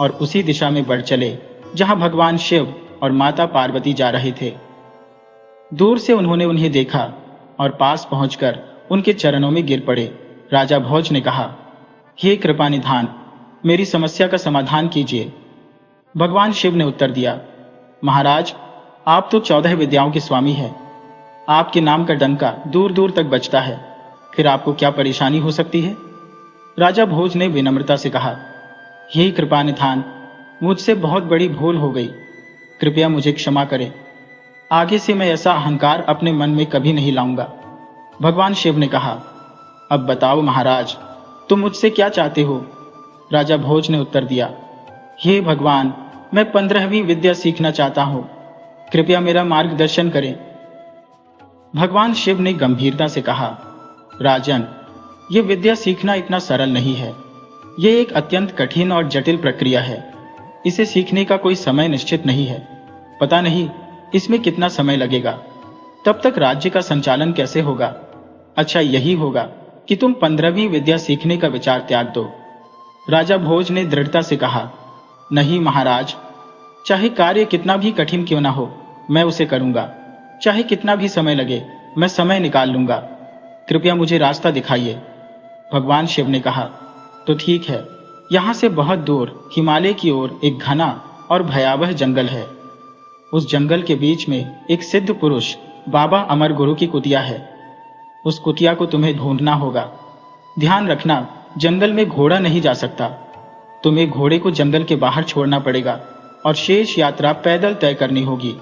और उसी दिशा में बढ़ चले जहां भगवान शिव और माता पार्वती जा रहे थे। दूर से उन्होंने उन्हें देखा और पास पहुंचकर उनके चरणों में गिर पड़े। राजा भोज ने कहा, हे कृपा निधान, मेरी समस्या का समाधान कीजिए। भगवान शिव ने उत्तर दिया, महाराज, आप तो 14 विद्याओं के स्वामी हैं। आपके नाम का डंका दूर दूर तक बजता है, फिर आपको क्या परेशानी हो सकती है? राजा भोज ने विनम्रता से कहा, हे कृपा निधान, मुझसे बहुत बड़ी भूल हो गई, कृपया मुझे क्षमा करें। आगे से मैं ऐसा अहंकार अपने मन में कभी नहीं लाऊंगा। भगवान शिव ने कहा, अब बताओ महाराज, तुम मुझसे क्या चाहते हो? राजा भोज ने उत्तर दिया, हे भगवान, मैं 15वीं विद्या सीखना चाहता हूं, कृपया मेरा मार्गदर्शन करें। भगवान शिव ने गंभीरता से कहा, राजन, यह विद्या सीखना इतना सरल नहीं है। यह एक अत्यंत कठिन और जटिल प्रक्रिया है। इसे सीखने का कोई समय निश्चित नहीं है। पता नहीं इसमें कितना समय लगेगा। तब तक राज्य का संचालन कैसे होगा? अच्छा यही होगा कि तुम 15वीं विद्या सीखने का विचार त्याग दो। राजा भोज ने दृढ़ता से कहा, नहीं महाराज, चाहे कार्य कितना भी कठिन क्यों ना हो, मैं उसे करूंगा। चाहे कितना भी समय लगे, मैं समय निकाल लूंगा। कृपया मुझे रास्ता दिखाइए। भगवान शिव ने कहा, तो ठीक है, यहां से बहुत दूर हिमालय की ओर एक घना और भयावह जंगल है। उस जंगल के बीच में एक सिद्ध पुरुष बाबा अमर गुरु की कुटिया है। उस कुटिया को तुम्हें ढूंढना होगा। ध्यान रखना, जंगल में घोड़ा नहीं जा सकता। तुम्हें घोड़े को जंगल के बाहर छोड़ना पड़ेगा और शेष यात्रा पैदल तय करनी होगी।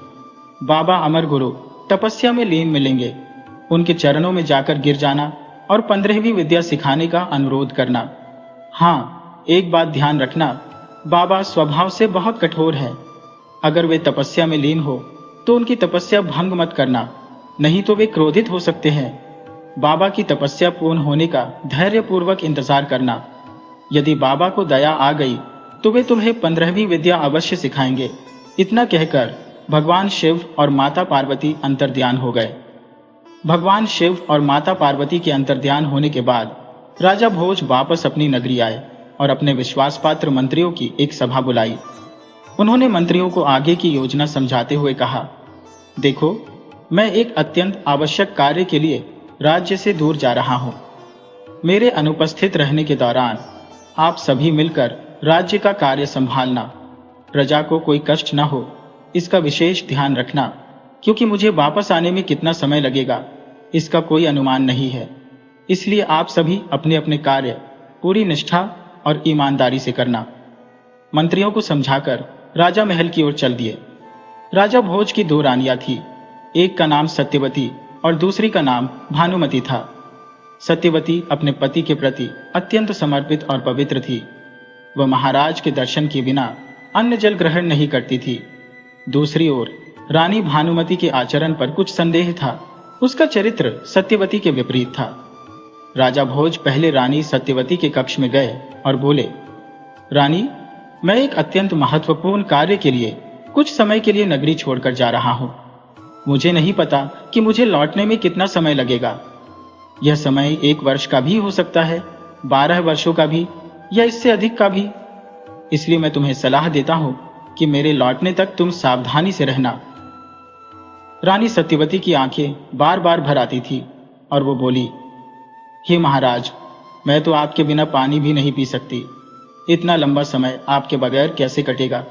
बाबा अमर गुरु तपस्या में लीन मिलेंगे। उनके चरणों में जाकर गिर जाना और 15वीं विद्या सिखाने का अनुरोध करना। हाँ, एक बात ध्यान रखना, बाबा स्वभाव से बहुत कठोर हैं। अगर वे तपस्या में लीन हो तो उनकी तपस्या भंग मत करना, नहीं तो वे क्रोधित हो सकते हैं। बाबा की तपस्या पूर्ण होने का धैर्यपूर्वक इंतजार करना। यदि बाबा को दया आ गई तो वे तुम्हें 15वीं विद्या अवश्य सिखाएंगे। इतना कहकर भगवान शिव और माता पार्वती अंतर्ध्यान हो गए। भगवान शिव और माता पार्वती के अंतर्ध्यान होने के बाद राजा भोज वापस अपनी नगरी आए और अपने विश्वासपात्र मंत्रियों की एक सभा बुलाई। उन्होंने मंत्रियों को आगे की योजना समझाते हुए कहा, देखो, मैं एक अत्यंत आवश्यक कार्य के लिए राज्य से दूर जा रहा हूं। मेरे अनुपस्थित रहने के दौरान आप सभी मिलकर राज्य का कार्य संभालना। प्रजा को कोई कष्ट न हो, इसका विशेष ध्यान रखना, क्योंकि मुझे वापस आने में कितना समय लगेगा इसका कोई अनुमान नहीं है। इसलिए आप सभी अपने अपने कार्य पूरी निष्ठा और ईमानदारी से करना। मंत्रियों को समझाकर राजा महल की ओर चल दिए। राजा भोज की 2 रानियां थी। एक का नाम सत्यवती और दूसरी का नाम भानुमति था। सत्यवती अपने पति के प्रति अत्यंत समर्पित और पवित्र थी। वह महाराज के दर्शन के बिना अन्न जल ग्रहण नहीं करती थी। दूसरी ओर रानी भानुमति के आचरण पर कुछ संदेह था। उसका चरित्र सत्यवती के विपरीत था। राजा भोज पहले रानी सत्यवती के कक्ष में गए और बोले, रानी, मैं एक अत्यंत महत्वपूर्ण कार्य के लिए कुछ समय के लिए नगरी छोड़कर जा रहा हूं। मुझे नहीं पता कि मुझे लौटने में कितना समय लगेगा। यह समय 1 वर्ष का भी हो सकता है, 12 वर्षों का भी, या इससे अधिक का भी। इसलिए मैं तुम्हें सलाह देता हूं कि मेरे लौटने तक तुम सावधानी से रहना। रानी सत्यवती की आंखें बार बार भर आती थी और वो बोली, हे महाराज, मैं तो आपके बिना पानी भी नहीं पी सकती। इतना लंबा समय आपके बगैर कैसे कटेगा,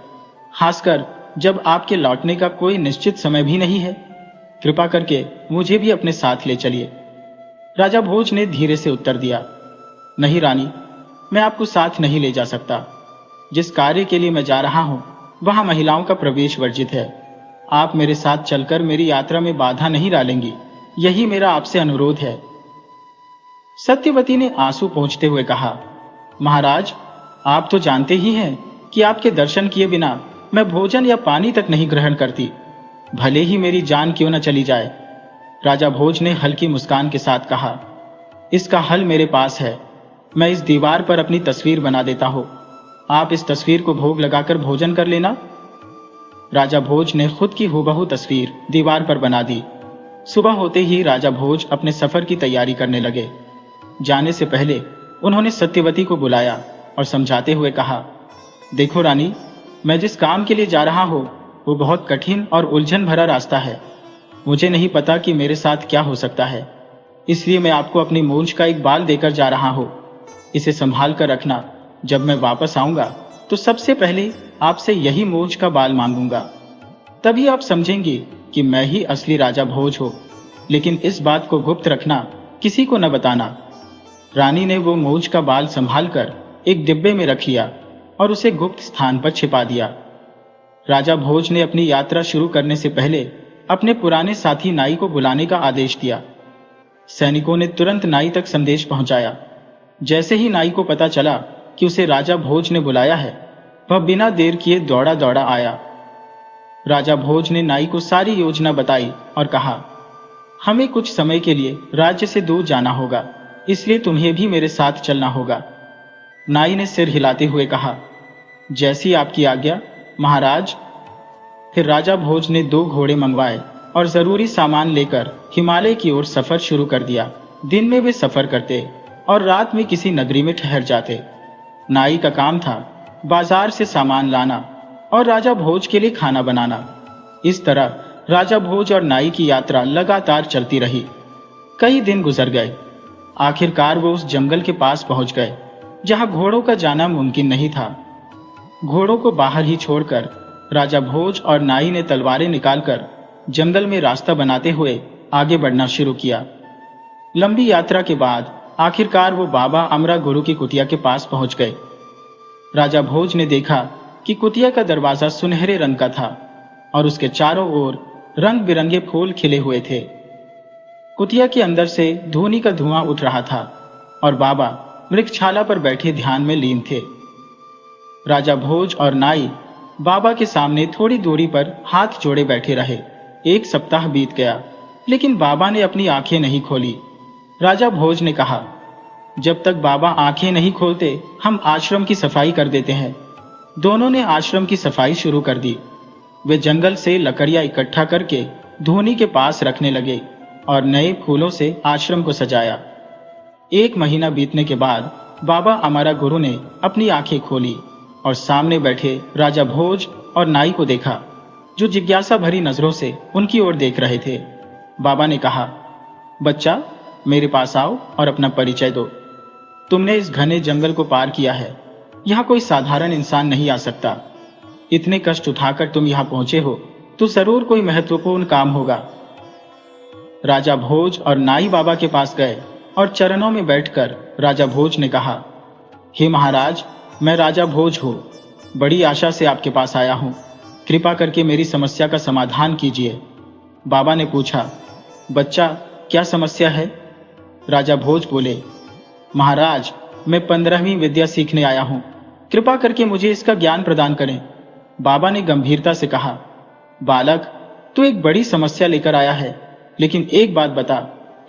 खासकर जब आपके लौटने का कोई निश्चित समय भी नहीं है। कृपा करके मुझे भी अपने साथ ले चलिए। राजा भोज ने धीरे से उत्तर दिया, नहीं रानी, मैं आपको साथ नहीं ले जा सकता। जिस कार्य के लिए मैं जा रहा हूं वहां महिलाओं का प्रवेश वर्जित है। आप मेरे साथ चलकर मेरी यात्रा में बाधा नहीं डालेंगी, यही मेरा आपसे अनुरोध है। सत्यवती ने आंसू पोंछते हुए कहा, महाराज, आप तो जानते ही हैं कि आपके दर्शन किए बिना मैं भोजन या पानी तक नहीं ग्रहण करती, भले ही मेरी जान क्यों न चली जाए। राजा भोज ने हल्की मुस्कान के साथ कहा, इसका हल मेरे पास है। मैं इस दीवार पर अपनी तस्वीर बना देता हूं। आप इस तस्वीर को भोग लगाकर भोजन कर लेना। राजा भोज ने खुद की हूबहू तस्वीर दीवार पर बना दी। सुबह होते ही राजा भोज अपने सफर की तैयारी करने लगे। जाने से पहले उन्होंने सत्यवती को बुलाया और समझाते हुए कहा, देखो रानी, मैं जिस काम के लिए जा रहा हूं वो बहुत कठिन और उलझन भरा रास्ता है। मुझे नहीं पता कि मेरे साथ क्या हो सकता है, इसलिए मैं आपको अपनी मूंछ का एक बाल देकर जा रहा हूं। इसे संभाल कर रखना। जब मैं वापस आऊंगा तो सबसे पहले आपसे यही मूंछ का बाल मांगूंगा। तभी आप समझेंगे कि मैं ही असली राजा भोज हूं। लेकिन इस बात को गुप्त रखना, किसी को न बताना। रानी ने वो मूंछ का बाल संभालकर एक डिब्बे में रख लिया और उसे गुप्त स्थान पर छिपा दिया। राजा भोज ने अपनी यात्रा शुरू करने से पहले अपने पुराने साथी नाई को बुलाने का आदेश दिया। सैनिकों ने तुरंत नाई तक संदेश पहुंचाया। जैसे ही नाई को पता चला कि उसे राजा भोज ने बुलाया है, वह बिना देर किए दौड़ा दौड़ा आया। राजा भोज ने नाई को सारी योजना बताई और कहा, हमें कुछ समय के लिए राज्य से दूर जाना होगा, इसलिए तुम्हें भी मेरे साथ चलना होगा। नाई ने सिर हिलाते हुए कहा, जैसी आपकी आज्ञा महाराज। फिर राजा भोज ने 2 घोड़े मंगवाए और जरूरी सामान लेकर हिमालय की ओर सफर शुरू कर दिया। दिन में वे सफर करते और रात में किसी नगरी में ठहर जाते। नाई का काम था बाजार से सामान लाना और राजा भोज के लिए खाना बनाना। इस तरह राजा भोज और नाई की यात्रा लगातार चलती रही। कई दिन गुजर गए। आखिरकार वो उस जंगल के पास पहुंच गए जहां घोड़ों का जाना मुमकिन नहीं था। घोड़ों को बाहर ही छोड़कर राजा भोज और नाई ने तलवारें निकालकर जंगल में रास्ता बनाते हुए आगे बढ़ना शुरू किया। लंबी यात्रा के बाद आखिरकार वो बाबा अमरा गुरु की कुटिया के पास पहुंच गए। राजा भोज ने देखा कि कुटिया का दरवाजा सुनहरे रंग का था और उसके चारों ओर रंग बिरंगे फूल खिले हुए थे। कुटिया के अंदर से धूनी का धुआं उठ रहा था और बाबा वृक्षाला पर बैठे ध्यान में लीन थे। राजा भोज और नाई बाबा के सामने थोड़ी दूरी पर हाथ जोड़े बैठे रहे। 1 सप्ताह बीत गया, लेकिन बाबा ने अपनी आंखें नहीं खोली। राजा भोज ने कहा, जब तक बाबा आंखें नहीं खोलते हम आश्रम की सफाई कर देते हैं। दोनों ने आश्रम की सफाई शुरू कर दी। वे जंगल से लकड़ियां इकट्ठा करके धूनी के पास रखने लगे और नए फूलों से आश्रम को सजाया। 1 महीना बीतने के बाद बाबा अमरा गुरु ने अपनी आंखें खोली और सामने बैठे राजा भोज और नाई को देखा, जो जिज्ञासा भरी नजरों से उनकी ओर देख रहे थे। बाबा ने कहा, बच्चा, मेरे पास आओ और अपना परिचय दो। तुमने इस घने जंगल को पार किया है। यहाँ कोई साधारण इंसान नहीं आ सकता। इतने कष्ट उठाकर तुम यहाँ पहुंचे हो तो जरूर कोई महत्वपूर्ण काम होगा। राजा भोज और नाई बाबा के पास गए और चरणों में बैठकर राजा भोज ने कहा, हे महाराज, मैं राजा भोज हूँ। बड़ी आशा से आपके पास आया हूँ। कृपा करके मेरी समस्या का समाधान कीजिए। बाबा ने पूछा, बच्चा, क्या समस्या है? राजा भोज बोले, महाराज, मैं 15वीं विद्या सीखने आया हूँ। कृपा करके मुझे इसका ज्ञान प्रदान करें। बाबा ने गंभीरता से कहा, बालक, तू एक बड़ी समस्या लेकर आया है, लेकिन एक बात बता,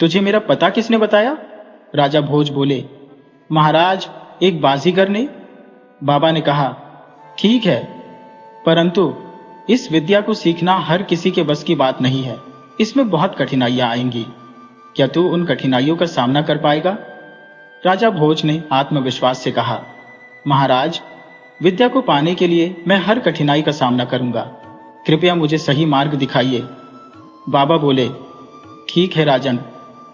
तुझे मेरा पता किसने बताया? राजा भोज बोले। महाराज, एक बाजीगर ने। बाबा ने कहा, ठीक है, परंतु इस विद्या को सीखना हर किसी के बस की बात नहीं है। इसमें बहुत कठिनाइयां आएंगी। क्या तू उन कठिनाइयों का सामना कर पाएगा? राजा भोज ने आत्मविश्वास से कहा, महाराज, विद्या को पाने के लिए मैं हर कठिनाई का सामना करूंगा। कृपया मुझे सही मार्ग दिखाइए। बाबा बोले, ठीक है राजन,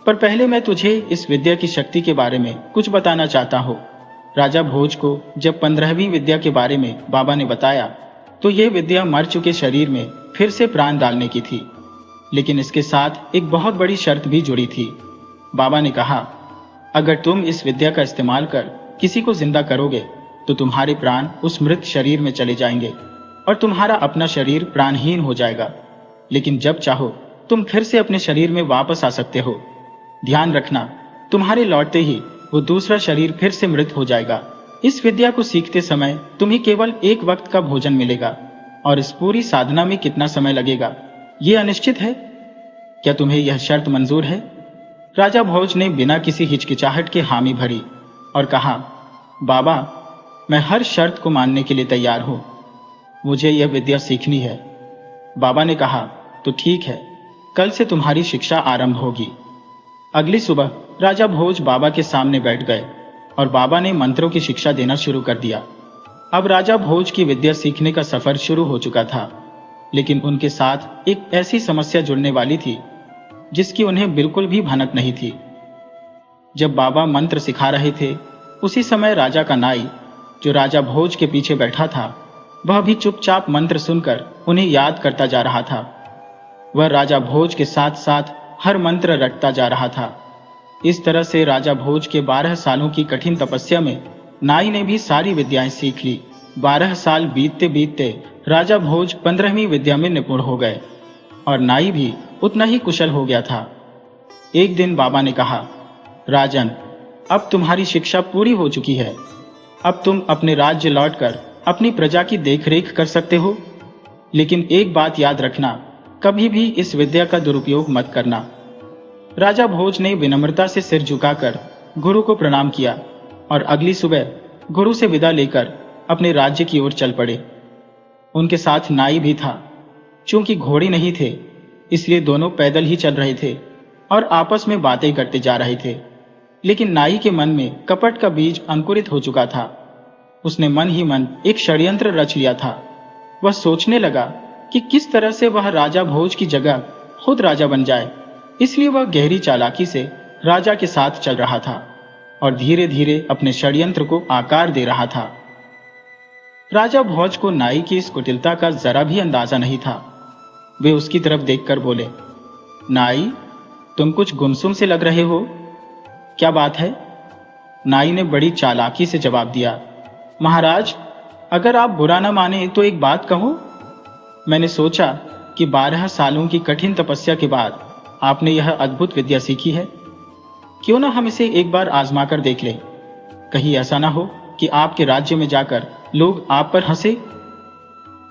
पर पहले मैं तुझे इस विद्या की शक्ति के बारे में कुछ बताना चाहता हूँ। राजा भोज को जब 15वीं विद्या के बारे में बाबा ने बताया तो यह विद्या मर चुके शरीर में फिर से प्राण डालने की थी, लेकिन इसके साथ एक बहुत बड़ी शर्त भी जुड़ी थी। बाबा ने कहा, अगर तुम इस विद्या का इस्तेमाल कर किसी को जिंदा करोगे तो तुम्हारे प्राण उस मृत शरीर में चले जाएंगे और तुम्हारा अपना शरीर प्राणहीन हो जाएगा, लेकिन जब चाहो तुम फिर से अपने शरीर में वापस आ सकते हो। ध्यान रखना, तुम्हारे लौटते ही वो दूसरा शरीर फिर से मृत हो जाएगा। इस विद्या को सीखते समय तुम्हें केवल एक वक्त का भोजन मिलेगा और इस पूरी साधना में कितना समय लगेगा यह अनिश्चित है। क्या तुम्हें यह शर्त मंजूर है? राजा भोज ने बिना किसी हिचकिचाहट के हामी भरी और कहा, बाबा, मैं हर शर्त को मानने के लिए तैयार हूं। मुझे यह विद्या सीखनी है। बाबा ने कहा, तो ठीक है, कल से तुम्हारी शिक्षा आरंभ होगी। अगली सुबह राजा भोज बाबा के सामने बैठ गए और बाबा ने मंत्रों की शिक्षा देना शुरू कर दिया। अब राजा भोज की विद्या सीखने का सफर शुरू हो चुका था, लेकिन उनके साथ एक ऐसी समस्या जुड़ने वाली थी जिसकी उन्हें बिल्कुल भी भनक नहीं थी। जब बाबा मंत्र सिखा रहे थे, उसी समय राजा का नाई, जो राजा भोज के पीछे बैठा था, वह भी चुपचाप मंत्र सुनकर उन्हें याद करता जा रहा था। वह राजा भोज के साथ साथ हर मंत्र रटता जा रहा था। इस तरह से राजा भोज के 12 सालों की कठिन तपस्या में नाई ने भी सारी विद्याएं सीख ली। 12 साल बीतते बीतते राजा भोज 15वीं विद्या में निपुण हो गए और नाई भी उतना ही कुशल हो गया था। एक दिन बाबा ने कहा, राजन, अब तुम्हारी शिक्षा पूरी हो चुकी है। अब तुम अपने राज्य लौटकर अपनी प्रजा की देखरेख कर सकते हो, लेकिन एक बात याद रखना, कभी भी इस विद्या का दुरुपयोग मत करना। राजा भोज ने विनम्रता से सिर झुकाकर गुरु को प्रणाम किया और अगली सुबह गुरु से विदा लेकर अपने राज्य की ओर चल पड़े। उनके साथ नाई भी था। चूंकि घोड़े नहीं थे, इसलिए दोनों पैदल ही चल रहे थे और आपस में बातें करते जा रहे थे। लेकिन नाई के मन में कपट का बीज अंकुरित हो चुका था। उसने मन ही मन एक षड्यंत्र रच लिया था। वह सोचने लगा कि किस तरह से वह राजा भोज की जगह खुद राजा बन जाए। इसलिए वह गहरी चालाकी से राजा के साथ चल रहा था और धीरे धीरे अपने षड्यंत्र को आकार दे रहा था। राजा भोज को नाई की इस कुटिलता का जरा भी अंदाजा नहीं था। वे उसकी तरफ देखकर बोले, नाई, तुम कुछ गुमसुम से लग रहे हो, क्या बात है? नाई ने बड़ी चालाकी से जवाब दिया, महाराज, अगर आप बुरा न माने तो एक बात कहूं। मैंने सोचा कि 12 सालों की कठिन तपस्या के बाद आपने यह अद्भुत विद्या सीखी है। क्यों ना हम इसे एक बार आजमा कर देख लें। कहीं ऐसा ना हो कि आपके राज्य में जाकर लोग आप पर हंसे।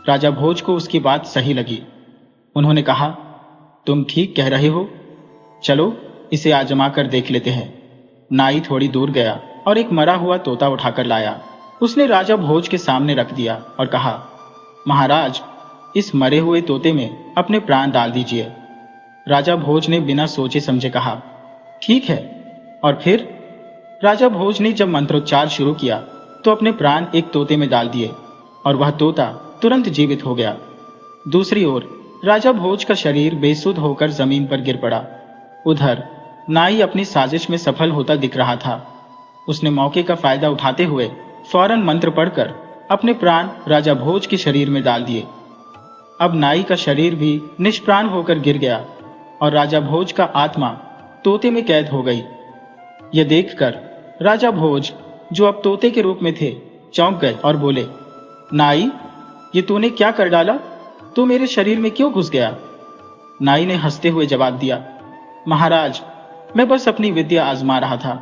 राजा भोज को उसकी बात सही लगी। उन्होंने कहा, तुम ठीक कह रहे हो, चलो इसे आजमा कर देख लेते हैं। नाई थोड़ी दूर गया और एक मरा हुआ तोता उठाकर लाया। उसने राजा भोज के सामने रख दिया और कहा, महाराज, इस मरे हुए तोते में अपने प्राण डाल दीजिए। राजा भोज ने बिना सोचे समझे कहा, ठीक है। और फिर राजा भोज ने जब मंत्रोच्चार शुरू किया तो अपने प्राण एक तोते में डाल दिए और वह तोता तुरंत जीवित हो गया। दूसरी ओर राजा भोज का शरीर बेसुध होकर जमीन पर गिर पड़ा। उधर नाई अपनी साजिश में सफल होता दिख रहा था। उसने मौके का फायदा उठाते हुए फौरन मंत्र पढ़कर अपने प्राण राजा भोज के शरीर में डाल दिए। अब नाई का शरीर भी निष्प्राण होकर गिर गया और राजा भोज का आत्मा तोते में कैद हो गई। यह देखकर राजा भोज, जो अब तोते के रूप में थे, चौंक गए और बोले, नाई, ये तूने क्या कर डाला? तू मेरे शरीर में क्यों घुस गया? नाई ने हंसते हुए जवाब दिया, महाराज, मैं बस अपनी विद्या आजमा रहा था,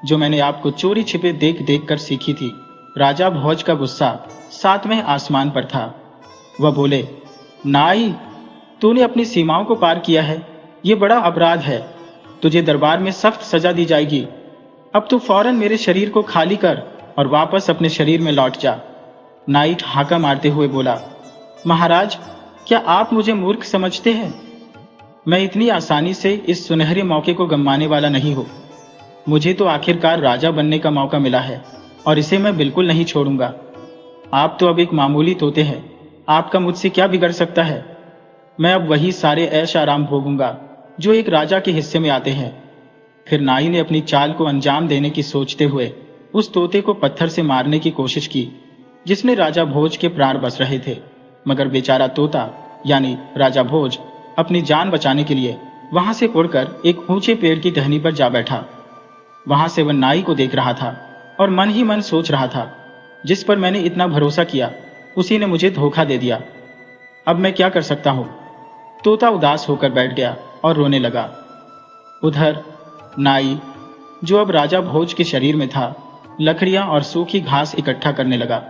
जो मैंने आपको चोरी छिपे देख देख कर सीखी थी। राजा भोज का गुस्सा 7वें आसमान पर था। वह बोले, नाई, तूने अपनी सीमाओं को पार किया है, ये बड़ा अपराध है। तुझे दरबार में सख्त सजा दी जाएगी। अब तू फौरन मेरे शरीर को खाली कर और वापस अपने शरीर में लौट जा। नाई हाका मारते हुए बोला, महाराज, क्या आप मुझे मूर्ख समझते हैं? मैं इतनी आसानी से इस सुनहरे मौके को गंवाने वाला नहीं हूं। मुझे तो आखिरकार राजा बनने का मौका मिला है और इसे मैं बिल्कुल नहीं छोड़ूंगा। आप तो अब एक मामूली तोते हैं, आपका मुझसे क्या बिगड़ सकता है? मैं अब वही सारे ऐश आराम भोगूंगा जो एक राजा के हिस्से में आते हैं। फिर नाई ने अपनी चाल को अंजाम देने की सोचते हुए उस तोते को पत्थर से मारने की कोशिश की जिसने राजा भोज के प्राण बस रहे थे, मगर बेचारा तोता यानी राजा भोज अपनी जान बचाने के लिए वहां से उड़कर एक ऊंचे पेड़ की टहनी पर जा बैठा। वहां से वह नाई को देख रहा था और मन ही मन सोच रहा था, जिस पर मैंने इतना भरोसा किया उसी ने मुझे धोखा दे दिया। अब मैं क्या कर सकता हूं? तोता उदास होकर बैठ गया और रोने लगा। उधर नाई, जो अब राजा भोज के शरीर में था, लकड़ियां और सूखी घास इकट्ठा करने लगा।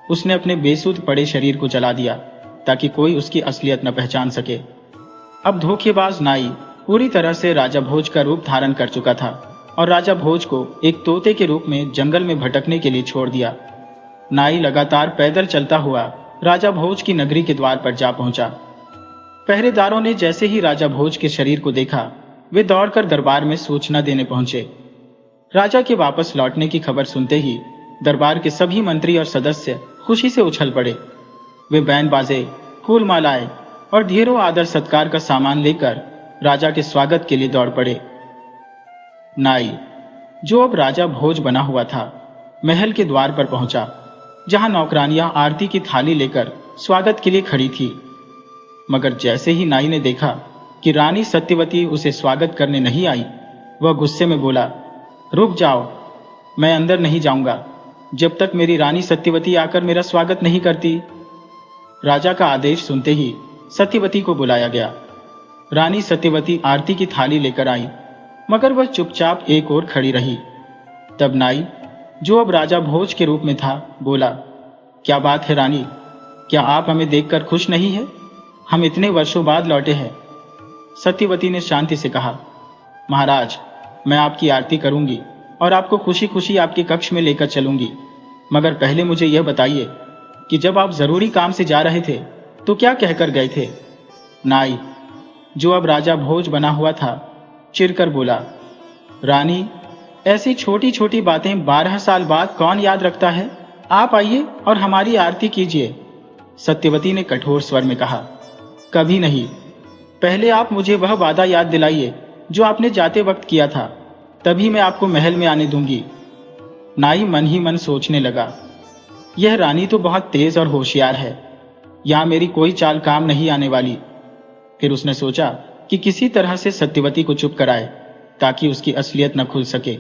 उसने अपने बेसुध पड़े शरीर को जला दिया ताकि कोई उसकी असलियत न पहचान सके। अब धोखेबाज नाई पूरी तरह से राजा भोज का रूप धारण कर चुका था और राजा भोज को एक तोते के रूप में जंगल में भटकने के लिए छोड़ दिया। नाई लगातार पैदल चलता हुआ राजा भोज की नगरी के द्वार पर जा पहुंचा। पहरेदारों ने जैसे ही राजा भोज के शरीर को देखा, वे दौड़कर दरबार में सूचना देने पहुंचे। राजा के वापस लौटने की खबर सुनते ही दरबार के सभी मंत्री और सदस्य खुशी से उछल पड़े। वे बैन बाजे, फूल मालाएं और ढेरों आदर सत्कार का सामान लेकर राजा के स्वागत के लिए दौड़ पड़े। नाई, जो अब राजा भोज बना हुआ था, महल के द्वार पर पहुंचा, जहां नौकरानियां आरती की थाली लेकर स्वागत के लिए खड़ी थी। मगर जैसे ही नाई ने देखा कि रानी सत्यवती उसे स्वागत करने नहीं आई, वह गुस्से में बोला, रुक जाओ, मैं अंदर नहीं जाऊंगा जब तक मेरी रानी सत्यवती आकर मेरा स्वागत नहीं करती। राजा का आदेश सुनते ही सत्यवती को बुलाया गया। रानी सत्यवती आरती की थाली लेकर आई, मगर वह चुपचाप एक ओर खड़ी रही। तब नाई, जो अब राजा भोज के रूप में था, बोला, क्या बात है रानी, क्या आप हमें देखकर खुश नहीं है? हम इतने वर्षों बाद लौटे हैं। सत्यवती ने शांति से कहा, महाराज, मैं आपकी आरती करूंगी और आपको खुशी खुशी आपके कक्ष में लेकर चलूंगी, मगर पहले मुझे यह बताइए कि जब आप जरूरी काम से जा रहे थे तो क्या कहकर गए थे? नाई, जो अब राजा भोज बना हुआ था, चिढ़कर बोला, रानी, ऐसी छोटी छोटी बातें 12 साल बाद कौन याद रखता है? आप आइए और हमारी आरती कीजिए। सत्यवती ने कठोर स्वर में कहा, कभी नहीं। पहले आप मुझे वह वादा याद दिलाइए जो आपने जाते वक्त किया था, तभी मैं आपको महल में आने दूंगी। नाई मन ही मन सोचने लगा, यह रानी तो बहुत तेज और होशियार है, यहां मेरी कोई चाल काम नहीं आने वाली। फिर उसने सोचा कि किसी तरह से सत्यवती को चुप कराए ताकि उसकी असलियत न खुल सके।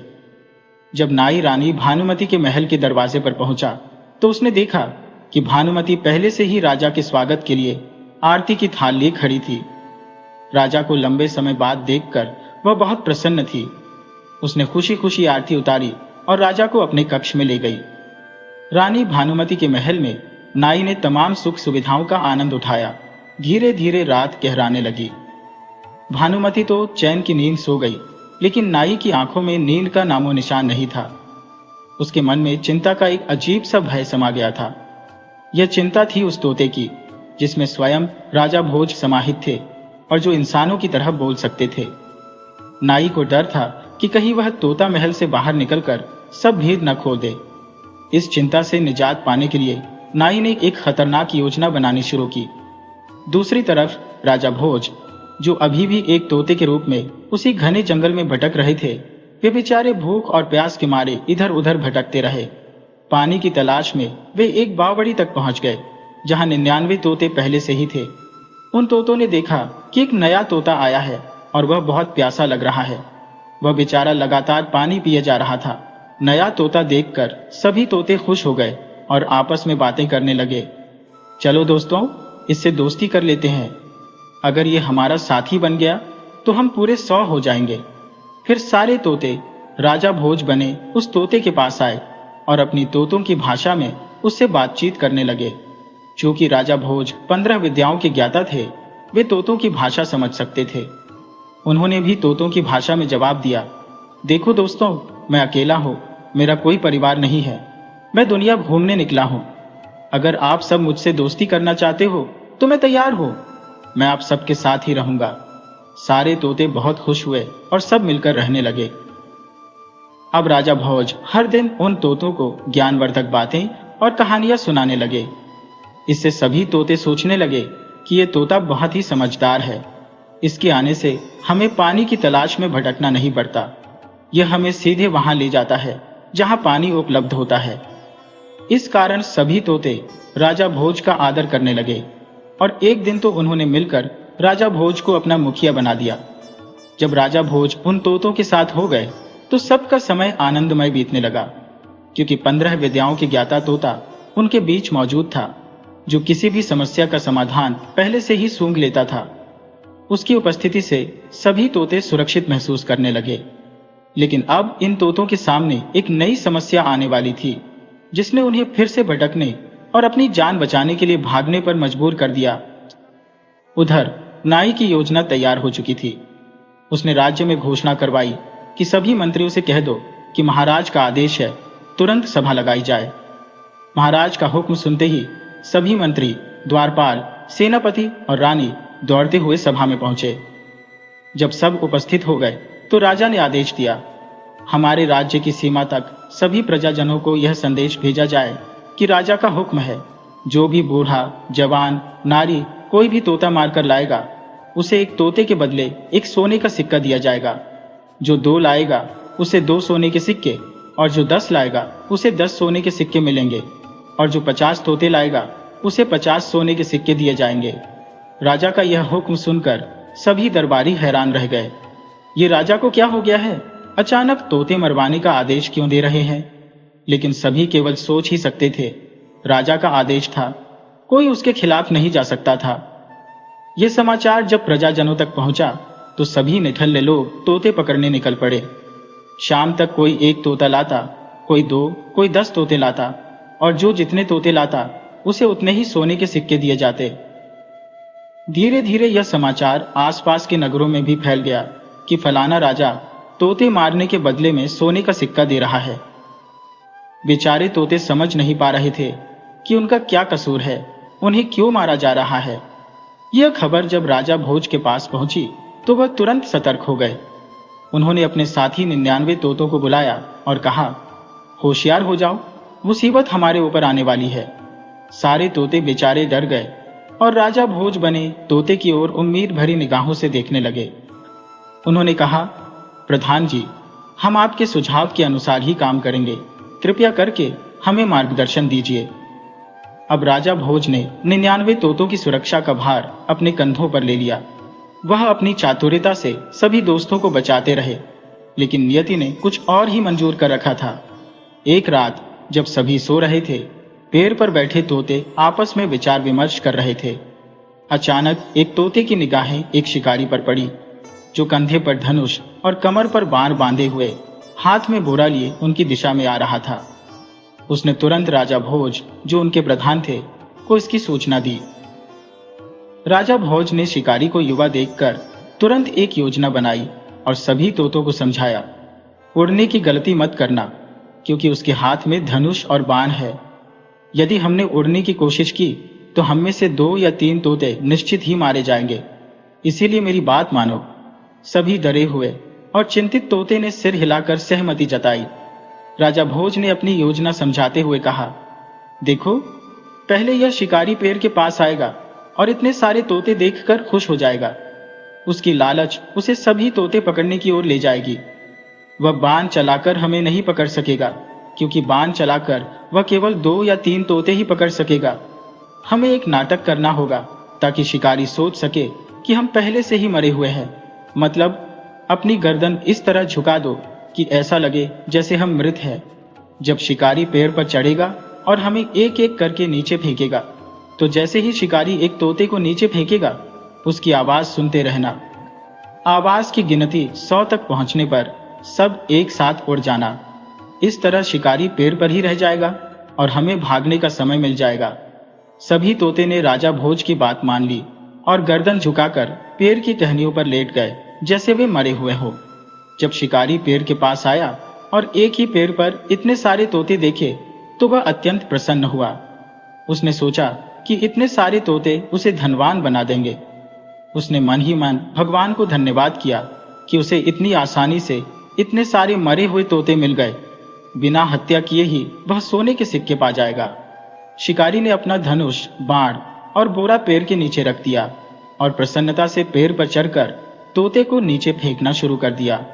जब नाई रानी भानुमति के महल के दरवाजे पर पहुंचा तो उसने देखा कि भानुमति पहले से ही राजा के स्वागत के लिए आरती की थाल लिए खड़ी थी। राजा को लंबे समय बाद देखकर वह बहुत प्रसन्न थी। उसने खुशी खुशी आरती उतारी और राजा को अपने कक्ष में ले गई। रानी भानुमति के महल में नाई ने तमाम सुख सुविधाओं का आनंद उठाया। धीरे धीरे रात गहराने लगी। भानुमति तो चैन की नींद सो गई, लेकिन नाई की आंखों में नींद का नामो निशान नहीं था। उसके मन में चिंता का एक अजीब सा भय समा गया था। यह चिंता थी उस तोते की जिसमें स्वयं राजा भोज समाहित थे और जो इंसानों की तरह बोल सकते थे। नाई को डर था कि कहीं वह तोता महल से बाहर निकलकर सब भेद न खोल दे। इस चिंता से निजात पाने के लिए नाई ने एक खतरनाक योजना बनानी शुरू की। दूसरी तरफ राजा भोज, जो अभी भी एक तोते के रूप में उसी घने जंगल में भटक रहे थे, वे बेचारे भूख और प्यास के मारे इधर उधर भटकते रहे। पानी की तलाश में वे एक बावड़ी तक पहुंच गए जहां 99 तोते पहले से ही थे। उन तोतों ने देखा कि एक नया तोता आया है और वह बहुत प्यासा लग रहा है। वह बेचारा लगातार पानी पिए जा रहा था। नया तोता देखकर सभी तोते खुश हो गए और आपस में बातें करने लगे। चलो दोस्तों, इससे दोस्ती कर लेते हैं। अगर ये हमारा साथी बन गया तो हम पूरे 100 हो जाएंगे। फिर सारे तोते राजा भोज बने उस तोते के पास आए और अपनी तोतों की भाषा में उससे बातचीत करने लगे। चूंकि राजा भोज 15 विद्याओं के ज्ञाता थे, वे तोतों की भाषा समझ सकते थे। उन्होंने भी तोतों की भाषा में जवाब दिया, देखो दोस्तों, मैं अकेला हूँ, मेरा कोई परिवार नहीं है, मैं दुनिया घूमने निकला हूँ। अगर आप सब मुझसे दोस्ती करना चाहते हो तो मैं तैयार हूँ, मैं आप सबके साथ ही रहूंगा। सारे तोते बहुत खुश हुए और सब मिलकर रहने लगे। अब राजा भोज हर दिन उन तोतों को ज्ञानवर्धक बातें और कहानियां सुनाने लगे। इससे सभी तोते सोचने लगे कि ये तोता बहुत ही समझदार है, इसके आने से हमें पानी की तलाश में भटकना नहीं पड़ता, यह हमें सीधे वहां ले जाता है जहां पानी उपलब्ध होता है। इस कारण सभी तोते राजा भोज का आदर करने लगे और एक दिन तो उन्होंने मिलकर राजा भोज को अपना मुखिया बना दिया। जब राजा भोज उन तोतों के साथ हो गए तो सबका समय आनंदमय बीतने लगा, क्योंकि 15 विद्याओं के ज्ञाता तोता उनके बीच मौजूद था, जो किसी भी समस्या का समाधान पहले से ही सूंघ लेता था। उसकी उपस्थिति से सभी तोते सुरक्षित महसूस करने लगे। लेकिन अब इन तोतों के सामने एक नई समस्या आने वाली थी, जिसने उन्हें फिर से भटकने और अपनी जान बचाने के लिए भागने पर मजबूर कर दिया। उधर नाई की योजना तैयार हो चुकी थी। उसने राज्य में घोषणा करवाई कि सभी मंत्रियों से कह दो कि महाराज का आदेश है, तुरंत सभा लगाई जाए। महाराज का हुक्म सुनते ही सभी मंत्री, द्वारपाल, सेनापति और रानी दौड़ते हुए सभा में पहुंचे। जब सब उपस्थित हो गए तो राजा ने आदेश दिया, हमारे राज्य की सीमा तक सभी प्रजाजनों को यह संदेश भेजा जाए कि राजा का हुक्म है, जो भी बूढ़ा, जवान, नारी कोई भी तोता मारकर लाएगा, उसे एक तोते के बदले एक सोने का सिक्का दिया जाएगा। जो 2 लाएगा उसे 2 सोने के सिक्के, और जो 10 लाएगा उसे 10 सोने के सिक्के मिलेंगे, और जो 50 तोते लाएगा उसे 50 सोने के सिक्के दिए जाएंगे। राजा का यह हुक्म सुनकर सभी दरबारी हैरान रह गए। ये राजा को क्या हो गया है? अचानक तोते मरवाने का आदेश क्यों दे रहे हैं? लेकिन सभी केवल सोच ही सकते थे, राजा का आदेश था, कोई उसके खिलाफ नहीं जा सकता था। यह समाचार जब प्रजाजनों तक पहुंचा तो सभी निठल्ले लोग तोते पकड़ने निकल पड़े। शाम तक कोई 1 तोता लाता, कोई 2, कोई 10 तोते लाता, और जो जितने तोते लाता उसे उतने ही सोने के सिक्के दिए जाते। धीरे धीरे यह समाचार आसपास के नगरों में भी फैल गया कि फलाना राजा तोते मारने के बदले में सोने का सिक्का दे रहा है। बेचारे तोते समझ नहीं पा रहे थे कि उनका क्या कसूर है, उन्हें क्यों मारा जा रहा है। यह खबर जब राजा भोज के पास पहुंची तो वह तुरंत सतर्क हो गए। उन्होंने अपने साथी 99 तोतों को बुलाया और कहा, होशियार हो जाओ, मुसीबत हमारे ऊपर आने वाली है। सारे तोते बेचारे डर गए और राजा भोज बने तोते की ओर उम्मीद भरी निगाहों से देखने लगे। उन्होंने कहा, प्रधान जी, हम आपके सुझाव के अनुसार ही काम करेंगे, कृपया करके हमें मार्गदर्शन दीजिए। अब राजा भोज ने 99 तोतों की सुरक्षा का भार अपने कंधों पर ले लिया। वह अपनी चातुर्यता से सभी दोस्तों को बचाते रहे, लेकिन नियति ने कुछ और ही मंजूर कर रखा था। एक रात जब सभी सो रहे थे, पेड़ पर बैठे तोते आपस में विचार विमर्श कर रहे थे। अचानक एक तोते की निगाहें एक शिकारी पर पड़ी, जो कंधे पर धनुष और कमर पर बाण बांधे हुए, हाथ में बोरा लिए उनकी दिशा में आ रहा था। उसने तुरंत राजा भोज, जो उनके प्रधान थे, को इसकी सूचना दी। राजा भोज ने शिकारी को युवा देखकर तुरंत एक योजना बनाई और सभी तोतों को समझाया, उड़ने की गलती मत करना, क्योंकि उसके हाथ में धनुष और बाण है। यदि हमने उड़ने की कोशिश की तो हम में से 2 या 3 तोते निश्चित ही मारे जाएंगे, इसीलिए मेरी बात मानो। सभी डरे हुए और चिंतित तोते ने सिर हिलाकर सहमति जताई। राजा भोज ने अपनी योजना समझाते हुए कहा, देखो, पहले यह शिकारी पेड़ के पास आएगा और इतने सारे तोते देखकर खुश हो जाएगा। उसकी लालच उसे सभी तोते पकड़ने की ओर ले जाएगी। वह बाण चलाकर हमें नहीं पकड़ सकेगा, क्योंकि बाण चलाकर वह केवल 2 या 3 तोते ही पकड़ सकेगा। हमें एक नाटक करना होगा ताकि शिकारी सोच सके कि हम पहले से ही मरे हुए हैं। मतलब अपनी गर्दन इस तरह झुका दो कि ऐसा लगे जैसे हम मृत हैं। जब शिकारी पेड़ पर चढ़ेगा और हमें एक एक करके नीचे फेंकेगा, तो जैसे ही शिकारी एक तोते को नीचे फेंकेगा, उसकी आवाज सुनते रहना। आवाज की गिनती 100 तक पहुंचने पर सब एक साथ उड़ जाना। इस तरह शिकारी पेड़ पर ही रह जाएगा और हमें भागने का समय मिल जाएगा। सभी तोते ने राजा भोज की बात मान ली और गर्दन झुकाकर पेड़ की टहनियों पर लेट गए जैसे वे मरे हुए हो। जब शिकारी पेड़ के पास आया और एक ही पेड़ पर इतने सारे तोते देखे तो वह अत्यंत प्रसन्न हुआ। उसने सोचा कि इतने सारे तोते उसे धनवान बना देंगे। उसने मन ही मन भगवान को धन्यवाद किया कि उसे इतनी आसानी से इतने सारे मरे हुए तोते मिल गए। बिना हत्या किए ही वह सोने के सिक्के पा जाएगा। शिकारी ने अपना धनुष, बाण और बोरा पेड़ के नीचे रख दिया और प्रसन्नता से पेड़ पर चढ़कर तोते को नीचे फेंकना शुरू कर दिया।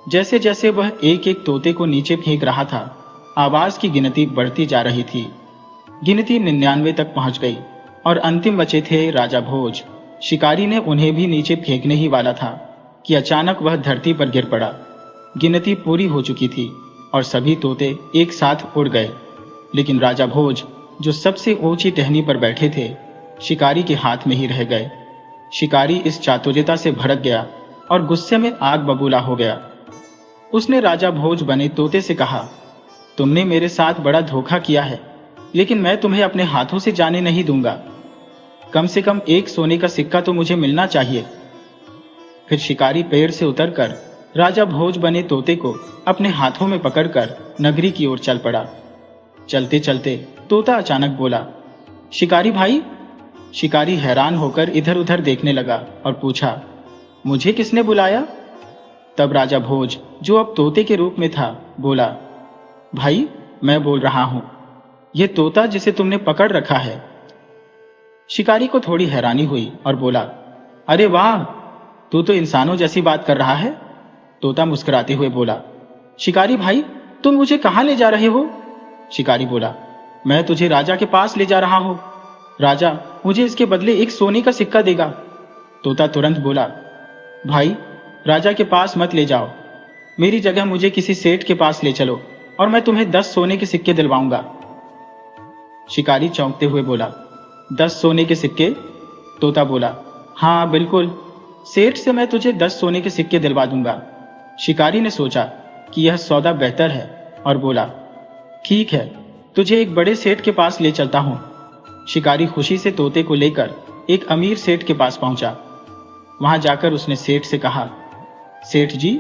जैसे जैसे वह एक एक तोते को नीचे फेंक रहा था, आवाज की गिनती बढ़ती जा रही थी। गिनती 99 तक पहुंच गई और अंतिम बचे थे राजा भोज। शिकारी ने उन्हें भी नीचे फेंकने ही वाला था कि अचानक वह धरती पर गिर पड़ा। गिनती पूरी हो चुकी थी और सभी तोते एक साथ उड़ गए, लेकिन राजा भोज, जो सबसे ऊंची टहनी पर बैठे थे, शिकारी के हाथ में ही रह गए। शिकारी इस चातुर्यता से भड़क गया और गुस्से में आग बबूला हो गया। उसने राजा भोज बने तोते से कहा, तुमने मेरे साथ बड़ा धोखा किया है, लेकिन मैं तुम्हें अपने हाथों से जाने नहीं दूंगा। कम से कम एक सोने का सिक्का तो मुझे मिलना चाहिए। फिर शिकारी पेड़ से उतरकर राजा भोज बने तोते को अपने हाथों में पकड़कर नगरी की ओर चल पड़ा। चलते चलते तोता अचानक बोला, शिकारी भाई। शिकारी हैरान होकर इधर उधर देखने लगा और पूछा, मुझे किसने बुलाया? तब राजा भोज, जो अब तोते के रूप में था, बोला, भाई मैं बोल रहा हूं, यह तोता जिसे तुमने पकड़ रखा है। शिकारी को थोड़ी हैरानी हुई और बोला, अरे वाह, तू तो इंसानों जैसी बात कर रहा है। तोता मुस्कुराते हुए बोला, शिकारी भाई, तुम मुझे कहां ले जा रहे हो? शिकारी बोला, मैं तुझे राजा के पास ले जा रहा हूं। राजा मुझे इसके बदले एक सोने का सिक्का देगा। तोता तुरंत बोला, भाई राजा के पास मत ले जाओ, मेरी जगह मुझे किसी सेठ के पास ले चलो और मैं तुम्हें 10 सोने के सिक्के दिलवाऊंगा। शिकारी चौंकते हुए बोला, 10 सोने के सिक्के? तोता बोला, हाँ बिल्कुल, सेठ से मैं तुझे 10 सोने के सिक्के दिलवा दूंगा। शिकारी ने सोचा कि यह सौदा बेहतर है और बोला, ठीक है, तुझे एक बड़े सेठ के पास ले चलता हूं। शिकारी खुशी से तोते को लेकर एक अमीर सेठ के पास पहुंचा। वहां जाकर उसने सेठ से कहा, सेठ जी,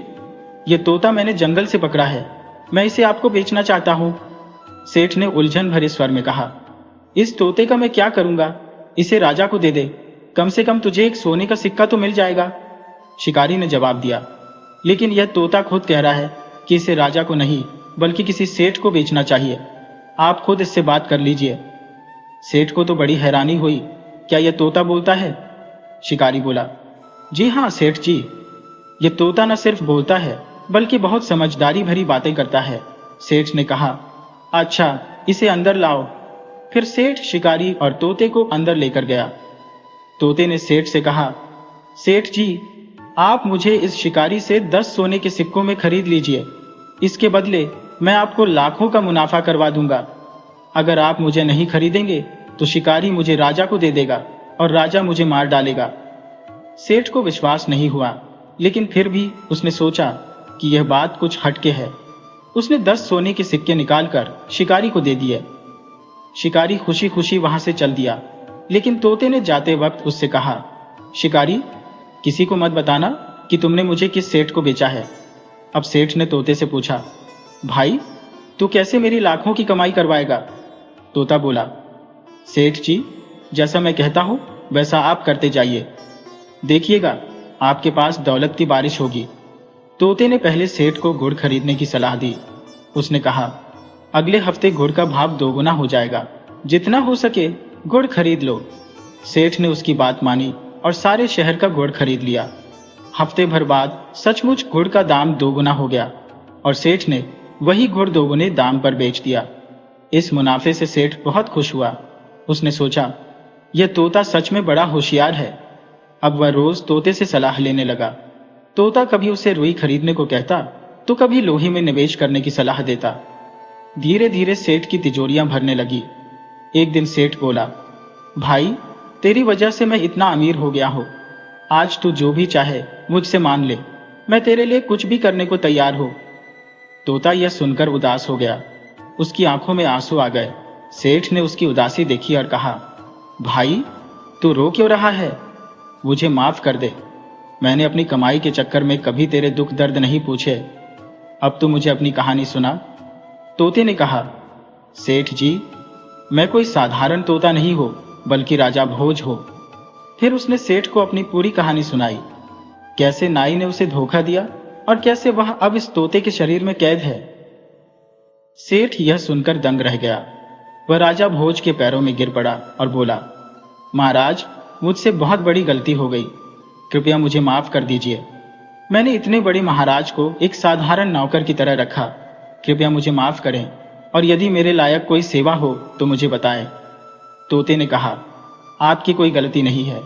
ये तोता मैंने जंगल से पकड़ा है, मैं इसे आपको बेचना चाहता हूं। सेठ ने उलझन भरे स्वर में कहा, इस तोते का मैं क्या करूंगा? इसे राजा को दे दे, कम से कम तुझे एक सोने का सिक्का तो मिल जाएगा। शिकारी ने जवाब दिया, लेकिन यह तोता खुद कह रहा है कि इसे राजा को नहीं बल्कि किसी सेठ को बेचना चाहिए। आप खुद इससे बात कर लीजिए। सेठ को तो बड़ी हैरानी हुई, क्या यह तोता बोलता है? शिकारी बोला, जी हाँ सेठ जी, यह तोता न सिर्फ बोलता है बल्कि बहुत समझदारी भरी बातें करता है। सेठ ने कहा, अच्छा इसे अंदर लाओ। फिर सेठ शिकारी और तोते को अंदर लेकर गया। तोते ने सेठ से कहा, सेठ जी, आप मुझे इस शिकारी से 10 सोने के सिक्कों में खरीद लीजिए, इसके बदले मैं आपको लाखों का मुनाफा करवा दूंगा। अगर आप मुझे नहीं खरीदेंगे तो शिकारी मुझे राजा को दे देगा और राजा मुझे मार डालेगा। सेठ को विश्वास नहीं हुआ, लेकिन फिर भी उसने सोचा कि यह बात कुछ हटके है। उसने 10 सोने के सिक्के निकालकर शिकारी को दे दिए। शिकारी खुशी खुशी वहां से चल दिया, लेकिन तोते ने जाते वक्त उससे कहा, शिकारी, किसी को मत बताना कि तुमने मुझे किस सेठ को बेचा है। अब सेठ ने तोते से पूछा, भाई तू कैसे मेरी लाखों की कमाई करवाएगा? तोता बोला, सेठ जी, जैसा मैं कहता हूं वैसा आप करते जाइए, देखिएगा आपके पास दौलत की बारिश होगी। तोते ने पहले सेठ को गुड़ खरीदने की सलाह दी। उसने कहा, अगले हफ्ते गुड़ का भाव दोगुना हो जाएगा, जितना हो सके गुड़ खरीद लो। सेठ ने उसकी बात मानी और सारे शहर का गुड़ खरीद लिया। हफ्ते भर बाद सचमुच गुड़ का दाम दोगुना हो गया और सेठ ने वही गुड़ दोगुने दाम पर बेच दिया। इस मुनाफे से सेठ बहुत खुश हुआ। उसने सोचा, यह तोता सच में बड़ा होशियार है। अब वह रोज तोते से सलाह लेने लगा। तोता कभी उसे रुई खरीदने को कहता तो कभी लोहे में निवेश करने की सलाह देता। धीरे धीरे सेठ की तिजोरियां भरने लगी। एक दिन सेठ बोला, भाई तेरी वजह से मैं इतना अमीर हो गया हूं, आज तू जो भी चाहे मुझसे मांग ले, मैं तेरे लिए कुछ भी करने को तैयार हूं। तोता यह सुनकर उदास हो गया। उसकी आंखों में आंसू आ गए। सेठ ने उसकी उदासी देखी और कहा, भाई तू रो क्यों रहा है? मुझे माफ कर दे। मैंने अपनी कमाई के चक्कर में कभी तेरे दुख दर्द नहीं पूछे। अब तू मुझे अपनी कहानी सुना। तोते ने कहा, सेठ जी, मैं कोई साधारण तोता नहीं हो, बल्कि राजा भोज हो। फिर उसने सेठ को अपनी पूरी कहानी सुनाई, कैसे नाई ने उसे धोखा दिया और कैसे वह अब इस तोते के शरीर में कैद है। सेठ यह सुनकर दंग रह गया। वह राजा भोज के पैरों में गिर पड़ा और बोला, महाराज, मुझसे बहुत बड़ी गलती हो गई, कृपया मुझे माफ कर दीजिए। मैंने इतने बड़े महाराज को एक साधारण नौकर की तरह रखा। कृपया मुझे माफ करें और यदि मेरे लायक कोई सेवा हो तो मुझे बताएं। तोते ने कहा, आपकी कोई गलती नहीं है,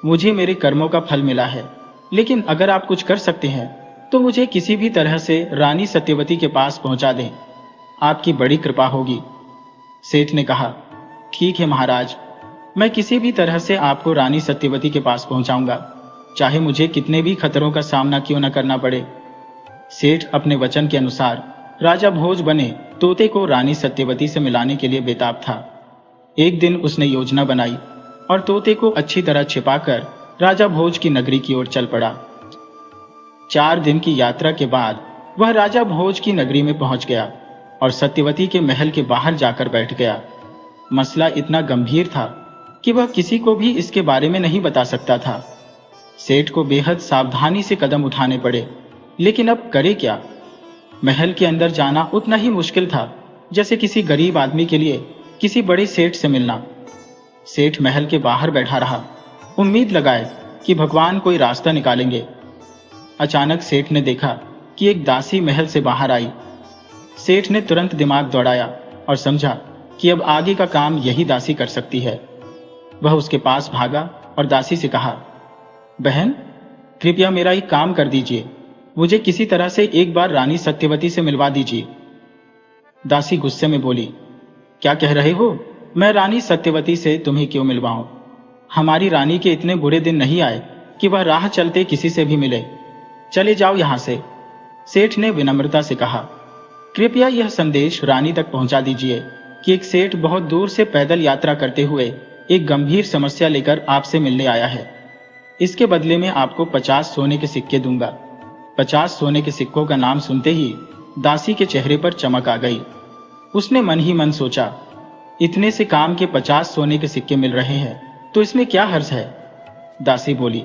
मुझे मेरे कर्मों का फल मिला है, लेकिन अगर आप कुछ कर सकते हैं तो मुझे किसी भी तरह से रानी सत्यवती के पास पहुंचा दें, आपकी बड़ी कृपा होगी। सेठ ने कहा, ठीक है महाराज, मैं किसी भी तरह से आपको रानी सत्यवती के पास पहुंचाऊंगा, चाहे मुझे कितने भी खतरों का सामना क्यों न करना पड़े। सेठ अपने वचन के अनुसार राजा भोज बने तोते को रानी सत्यवती से मिलाने के लिए बेताब था। एक दिन उसने योजना बनाई और तोते को अच्छी तरह छिपाकर राजा भोज की नगरी की ओर चल पड़ा। 4 दिन की यात्रा के बाद वह राजा भोज की नगरी में पहुंच गया और सत्यवती के महल के बाहर जाकर बैठ गया। मसला इतना गंभीर था कि वह किसी को भी इसके बारे में नहीं बता सकता था। सेठ को बेहद सावधानी से कदम उठाने पड़े, लेकिन अब करे क्या। महल के अंदर जाना उतना ही मुश्किल था जैसे किसी गरीब आदमी के लिए किसी बड़े सेठ से मिलना। सेठ महल के बाहर बैठा रहा, उम्मीद लगाए कि भगवान कोई रास्ता निकालेंगे। अचानक सेठ ने देखा कि एक दासी महल से बाहर आई। सेठ ने तुरंत दिमाग दौड़ाया और समझा कि अब आगे का काम यही दासी कर सकती है। वह उसके पास भागा और दासी से कहा, बहन, कृपया मेरा एक काम कर दीजिए, मुझे किसी तरह से एक बार रानी सत्यवती से मिलवा दीजिए। दासी गुस्से में बोली, क्या कह रहे हो? मैं रानी सत्यवती से तुम्हें क्यों मिलवाऊं? हमारी रानी के इतने बुरे दिन नहीं आए कि वह राह चलते किसी से भी मिले। चले जाओ यहां से। सेठ ने विनम्रता से कहा, कृपया यह संदेश रानी तक पहुंचा दीजिए कि एक सेठ बहुत दूर से पैदल यात्रा करते हुए एक गंभीर समस्या लेकर आपसे मिलने आया है। इसके बदले में आपको 50 सोने के सिक्के दूंगा। 50 सोने के सिक्कों का नाम सुनते ही दासी के चेहरे पर चमक आ गई। उसने मन ही मन सोचा, इतने से काम के 50 सोने के सिक्के मिल रहे हैं तो इसमें क्या हर्ज है। दासी बोली,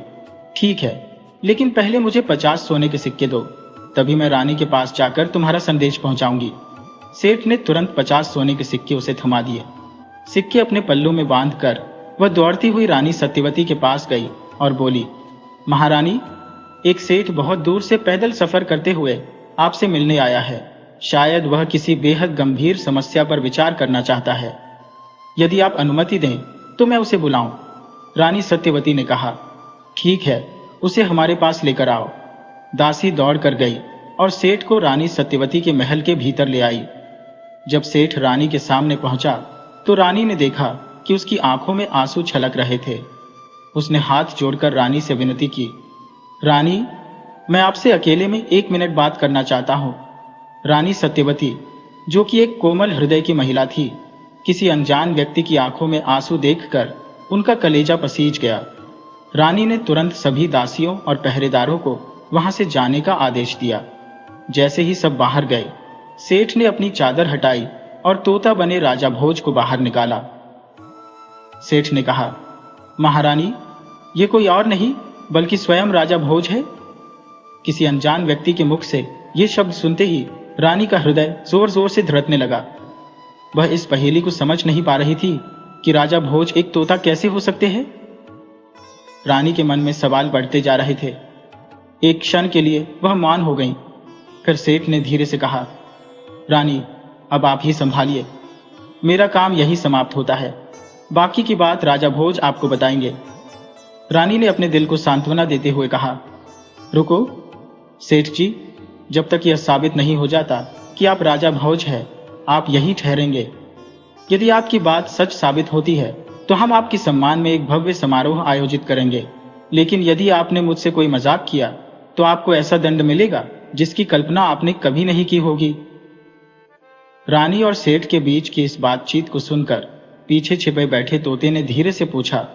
ठीक है, लेकिन पहले मुझे 50 सोने के सिक्के दो, तभी मैं रानी के पास जाकर तुम्हारा संदेश पहुंचाऊंगी। सेठ ने तुरंत 50 सोने के सिक्के उसे थमा दिए। सिक्के अपने पल्लू में बांधकर वह दौड़ती हुई रानी सत्यवती के पास गई और बोली, महारानी, एक सेठ बहुत दूर से पैदल सफर करते हुए आपसे मिलने आया है। शायद वह किसी बेहद गंभीर समस्या पर विचार करना चाहता है। यदि आप अनुमति दें तो मैं उसे बुलाऊं। रानी सत्यवती ने कहा, ठीक है, उसे हमारे पास लेकर आओ। दासी दौड़ कर गई और सेठ को रानी सत्यवती के महल के भीतर ले आई। जब सेठ रानी के सामने पहुंचा तो रानी ने देखा कि उसकी आंखों में आंसू छलक रहे थे। उसने हाथ जोड़कर रानी से विनती की, रानी, मैं आपसे अकेले में 1 मिनट बात करना चाहता हूं। रानी सत्यवती, जो कि एक कोमल हृदय की महिला थी, किसी अनजान व्यक्ति की आंखों में आंसू देखकर उनका कलेजा पसीज गया। रानी ने तुरंत सभी दासियों और पहरेदारों को वहां से जाने का आदेश दिया। जैसे ही सब बाहर गए, सेठ ने अपनी चादर हटाई और तोता बने राजा भोज को बाहर निकाला। सेठ ने कहा, महारानी, ये कोई और नहीं बल्कि स्वयं राजा भोज है। किसी अनजान व्यक्ति के मुख से ये शब्द सुनते ही रानी का हृदय जोर जोर से धड़कने लगा। वह इस पहेली को समझ नहीं पा रही थी कि राजा भोज एक तोता कैसे हो सकते हैं। रानी के मन में सवाल बढ़ते जा रहे थे। एक क्षण के लिए वह मौन हो गई। फिर सेठ ने धीरे से कहा, रानी, अब आप ही संभालिए, मेरा काम यही समाप्त होता है, बाकी की बात राजा भोज आपको बताएंगे। रानी ने अपने दिल को सांत्वना देते हुए कहा, रुको सेठ जी, जब तक यह साबित नहीं हो जाता कि आप राजा भोज हैं, आप यहीं ठहरेंगे। यदि आपकी बात सच साबित होती है तो हम आपके सम्मान में एक भव्य समारोह आयोजित करेंगे, लेकिन यदि आपने मुझसे कोई मजाक किया तो आपको ऐसा दंड मिलेगा जिसकी कल्पना आपने कभी नहीं की होगी। रानी और सेठ के बीच की इस बातचीत को सुनकर पीछे छिपे बैठे तोते ने धीरे से पूछा,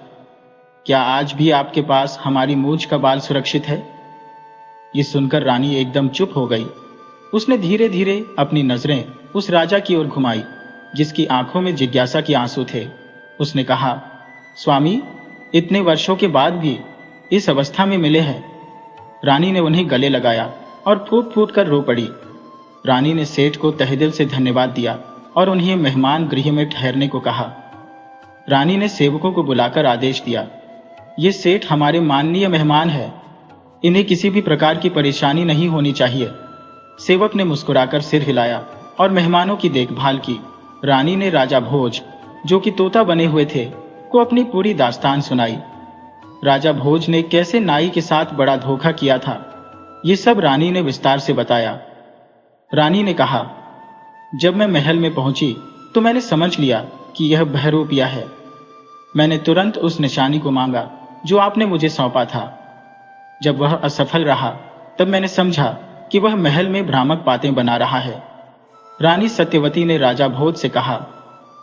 क्या आज भी आपके पास हमारी मूंछ का बाल सुरक्षित है? ये सुनकर रानी एकदम चुप हो गई। उसने धीरे धीरे अपनी नजरें उस राजा की ओर घुमाई जिसकी आंखों में जिज्ञासा के आंसू थे। उसने कहा, स्वामी, इतने वर्षों के बाद भी इस अवस्था में मिले हैं। रानी ने उन्हें गले लगाया और फूट फूट कर रो पड़ी। रानी ने सेठ को तहे से धन्यवाद दिया और उन्हें मेहमान गृह में ठहरने को कहा। रानी ने सेवकों को बुलाकर आदेश दिया, ये सेठ हमारे माननीय मेहमान हैं, इन्हें किसी भी प्रकार की परेशानी नहीं होनी चाहिए। सेवक ने मुस्कुराकर सिर हिलाया और मेहमानों की देखभाल की। रानी ने राजा भोज, जो कि तोता बने हुए थे, को अपनी पूरी दास्तान सुनाई। राजा भोज ने कैसे नाई के साथ बड़ा धोखा किया था, ये सब रानी ने विस्तार से बताया। रानी ने कहा, जब मैं महल में पहुंची तो मैंने समझ लिया कि यह बहरूपिया है। मैंने तुरंत उस निशानी को मांगा जो आपने मुझे सौंपा था। जब वह असफल रहा तब मैंने समझा कि वह महल में भ्रामक बातें बना रहा है। रानी सत्यवती ने राजा भोज से कहा,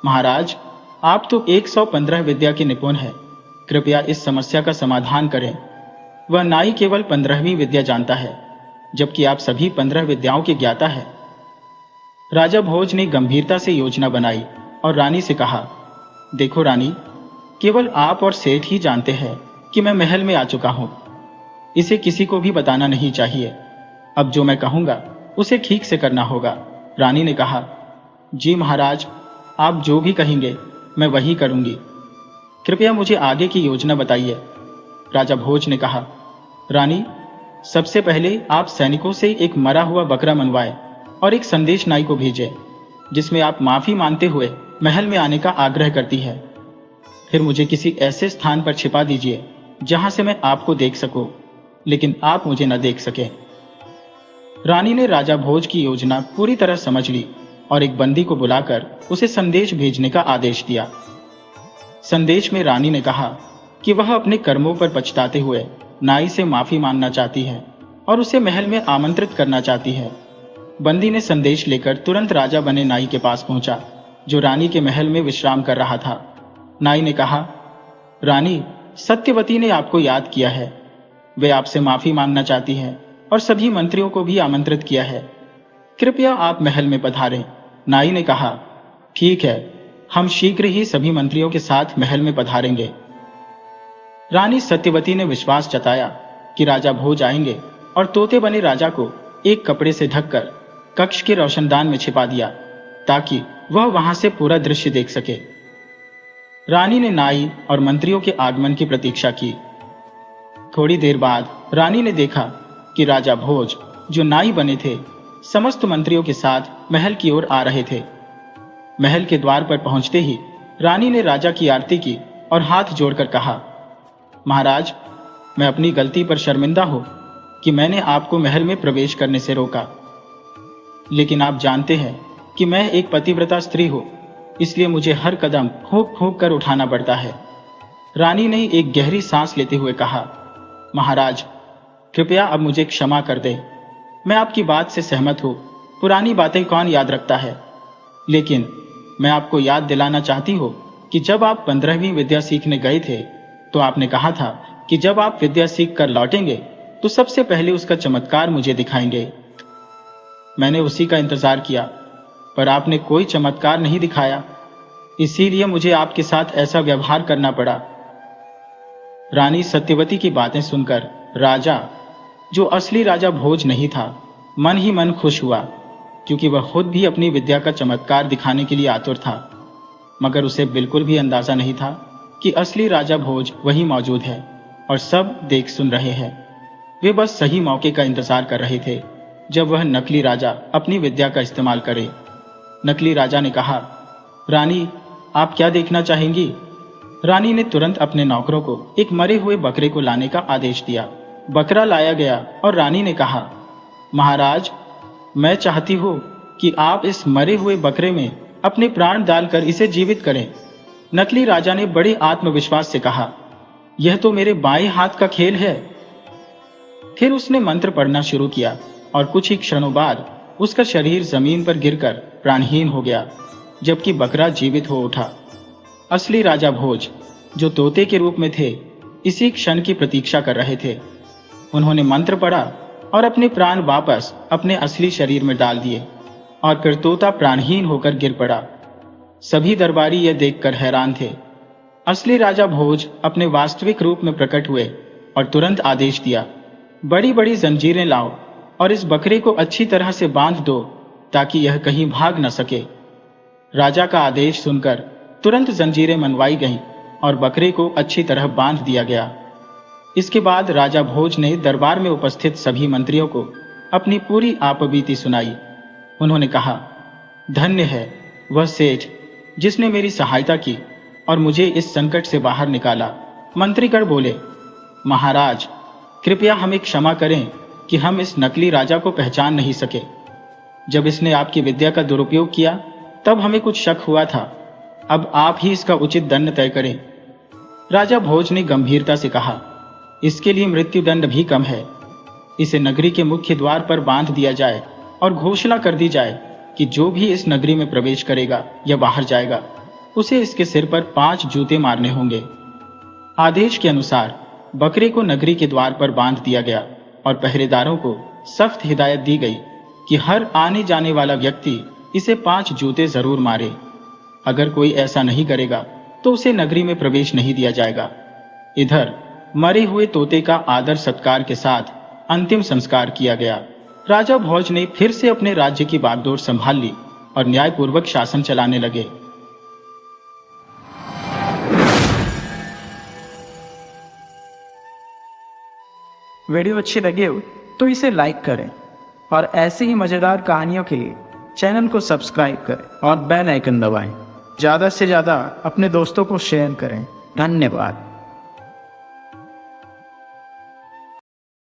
महाराज, आप तो 115 विद्या के निपुण हैं, कृपया इस समस्या का समाधान करें। वह नाई केवल 15वीं विद्या जानता है, जबकि आप सभी 15 विद्याओं के ज्ञाता है। राजा भोज ने गंभीरता से योजना बनाई और रानी से कहा, देखो रानी, केवल आप और सेठ ही जानते हैं कि मैं महल में आ चुका हूं। इसे किसी को भी बताना नहीं चाहिए। अब जो मैं कहूंगा उसे ठीक से करना होगा। रानी ने कहा, जी महाराज, आप जो भी कहेंगे मैं वही करूंगी। कृपया मुझे आगे की योजना बताइए। राजा भोज ने कहा, रानी, सबसे पहले आप सैनिकों से एक मरा हुआ बकरा मनवाएं और एक संदेश नाई को भेजें जिसमें आप माफी मांगते हुए महल में आने का आग्रह करती है। फिर मुझे किसी ऐसे स्थान पर छिपा दीजिए जहां से मैं आपको देख सकूं, लेकिन आप मुझे न देख सके। रानी ने राजा भोज की योजना पूरी तरह समझ ली और एक बंदी को बुलाकर उसे संदेश भेजने का आदेश दिया। संदेश में रानी ने कहा कि वह अपने कर्मों पर पछताते हुए नाई से माफी मांगना चाहती है और उसे महल में आमंत्रित करना चाहती है। बंदी ने संदेश लेकर तुरंत राजा बने नाई के पास पहुंचा, जो रानी के महल में विश्राम कर रहा था। नाई ने कहा, रानी, सत्यवती ने आपको याद किया है। वे आपसे माफी मांगना चाहती है और सभी मंत्रियों को भी आमंत्रित किया है। कृपया आप महल में पधारें। नाई ने कहा, ठीक है, हम शीघ्र ही सभी मंत्रियों के साथ महल में पधारेंगे। रानी सत्यवती ने विश्वास जताया कि राजा भोज आएंगे और तोते बने राजा को एक कपड़े से ढककर कक्ष के रोशनदान में छिपा दिया ताकि वह वहां से पूरा दृश्य देख सके। रानी ने नाई और मंत्रियों के आगमन की प्रतीक्षा की। थोड़ी देर बाद रानी ने देखा कि राजा भोज, जो नाई बने थे, समस्त मंत्रियों के साथ महल की ओर आ रहे थे। महल के द्वार पर पहुंचते ही रानी ने राजा की आरती की और हाथ जोड़कर कहा, महाराज, मैं अपनी गलती पर शर्मिंदा हूं कि मैंने आपको महल में प्रवेश करने से रोका। लेकिन आप जानते हैं कि मैं एक पतिव्रता स्त्री हूं, इसलिए मुझे हर कदम फूंक फूंक कर उठाना पड़ता है। रानी ने एक गहरी सांस लेते हुए कहा, महाराज, कृपया अब मुझे क्षमा कर दें। मैं आपकी बात से सहमत हूं। पुरानी बातें कौन याद रखता है, लेकिन मैं आपको याद दिलाना चाहती हूं कि जब आप 15वीं विद्या सीखने गए थे तो आपने कहा था कि जब आप विद्या सीख कर लौटेंगे तो सबसे पहले उसका चमत्कार मुझे दिखाएंगे। मैंने उसी का इंतजार किया, पर आपने कोई चमत्कार नहीं दिखाया, इसीलिए मुझे आपके साथ ऐसा व्यवहार करना पड़ा। रानी सत्यवती की बातें सुनकर राजा, जो असली राजा भोज नहीं था, मन ही मन खुश हुआ, क्योंकि वह खुद भी अपनी विद्या का चमत्कार दिखाने के लिए आतुर था। मगर उसे बिल्कुल भी अंदाजा नहीं था कि असली राजा भोज वहीं मौजूद है और सब देख सुन रहे हैं। वे बस सही मौके का इंतजार कर रहे थे जब वह नकली राजा अपनी विद्या का इस्तेमाल करे। नकली राजा ने कहा, रानी, आप क्या देखना चाहेंगी? रानी ने तुरंत अपने नौकरों को एक मरे हुए बकरे को लाने का आदेश दिया। बकरा लाया गया और रानी ने कहा, महाराज, मैं चाहती हूं कि आप इस मरे हुए बकरे में अपने प्राण डालकर इसे जीवित करें। नकली राजा ने बड़े आत्मविश्वास से कहा, यह तो मेरे बाएं हाथ का खेल है। फिर उसने मंत्र पढ़ना शुरू किया और कुछ ही क्षणों बाद उसका शरीर जमीन पर गिरकर प्राणहीन हो गया, जबकि बकरा जीवित हो उठा। असली राजा भोज, जो तोते के रूप में थे, इसी क्षण की प्रतीक्षा कर रहे थे। उन्होंने मंत्र पढ़ा और अपने प्राण वापस अपने असली शरीर में डाल दिए और फिर तोता प्राणहीन होकर गिर पड़ा। सभी दरबारी यह देखकर हैरान थे। असली राजा भोज अपने वास्तविक रूप में प्रकट हुए और तुरंत आदेश दिया, बड़ी बड़ी जंजीरें लाओ और इस बकरे को अच्छी तरह से बांध दो ताकि यह कहीं भाग न सके। राजा का आदेश सुनकर तुरंत जंजीरें मनवाई गईं और बकरे को अच्छी तरह बांध दिया गया। इसके बाद राजा भोज ने दरबार में उपस्थित सभी मंत्रियों को अपनी पूरी आपबीती सुनाई। उन्होंने कहा, धन्य है वह सेठ जिसने मेरी सहायता की और मुझे इस संकट से बाहर निकाला। मंत्रीगण बोले, महाराज कृपया हमें क्षमा करें कि हम इस नकली राजा को पहचान नहीं सके। जब इसने आपकी विद्या का दुरुपयोग किया तब हमें कुछ शक हुआ था। अब आप ही इसका उचित दंड तय करें। राजा भोज ने गंभीरता से कहा, इसके लिए मृत्युदंड भी कम है। इसे नगरी के मुख्य द्वार पर बांध दिया जाए और घोषणा कर दी जाए कि जो भी इस नगरी में प्रवेश करेगा या बाहर जाएगा उसे इसके सिर पर 5 जूते मारने होंगे। आदेश के अनुसार बकरे को नगरी के द्वार पर बांध दिया गया और पहरेदारों को सख्त हिदायत दी गई कि हर आने जाने वाला व्यक्ति इसे 5 जूते जरूर मारे। अगर कोई ऐसा नहीं करेगा तो उसे नगरी में प्रवेश नहीं दिया जाएगा। इधर मरे हुए तोते का आदर सत्कार के साथ अंतिम संस्कार किया गया। राजा भोज ने फिर से अपने राज्य की बागडोर संभाल ली और न्यायपूर्वक शासन चलाने लगे। वीडियो अच्छी लगी हो तो इसे लाइक करें और ऐसी ही मज़ेदार कहानियों के लिए चैनल को सब्सक्राइब करें और बेल आइकन दबाएं। ज़्यादा से ज़्यादा अपने दोस्तों को शेयर करें। धन्यवाद।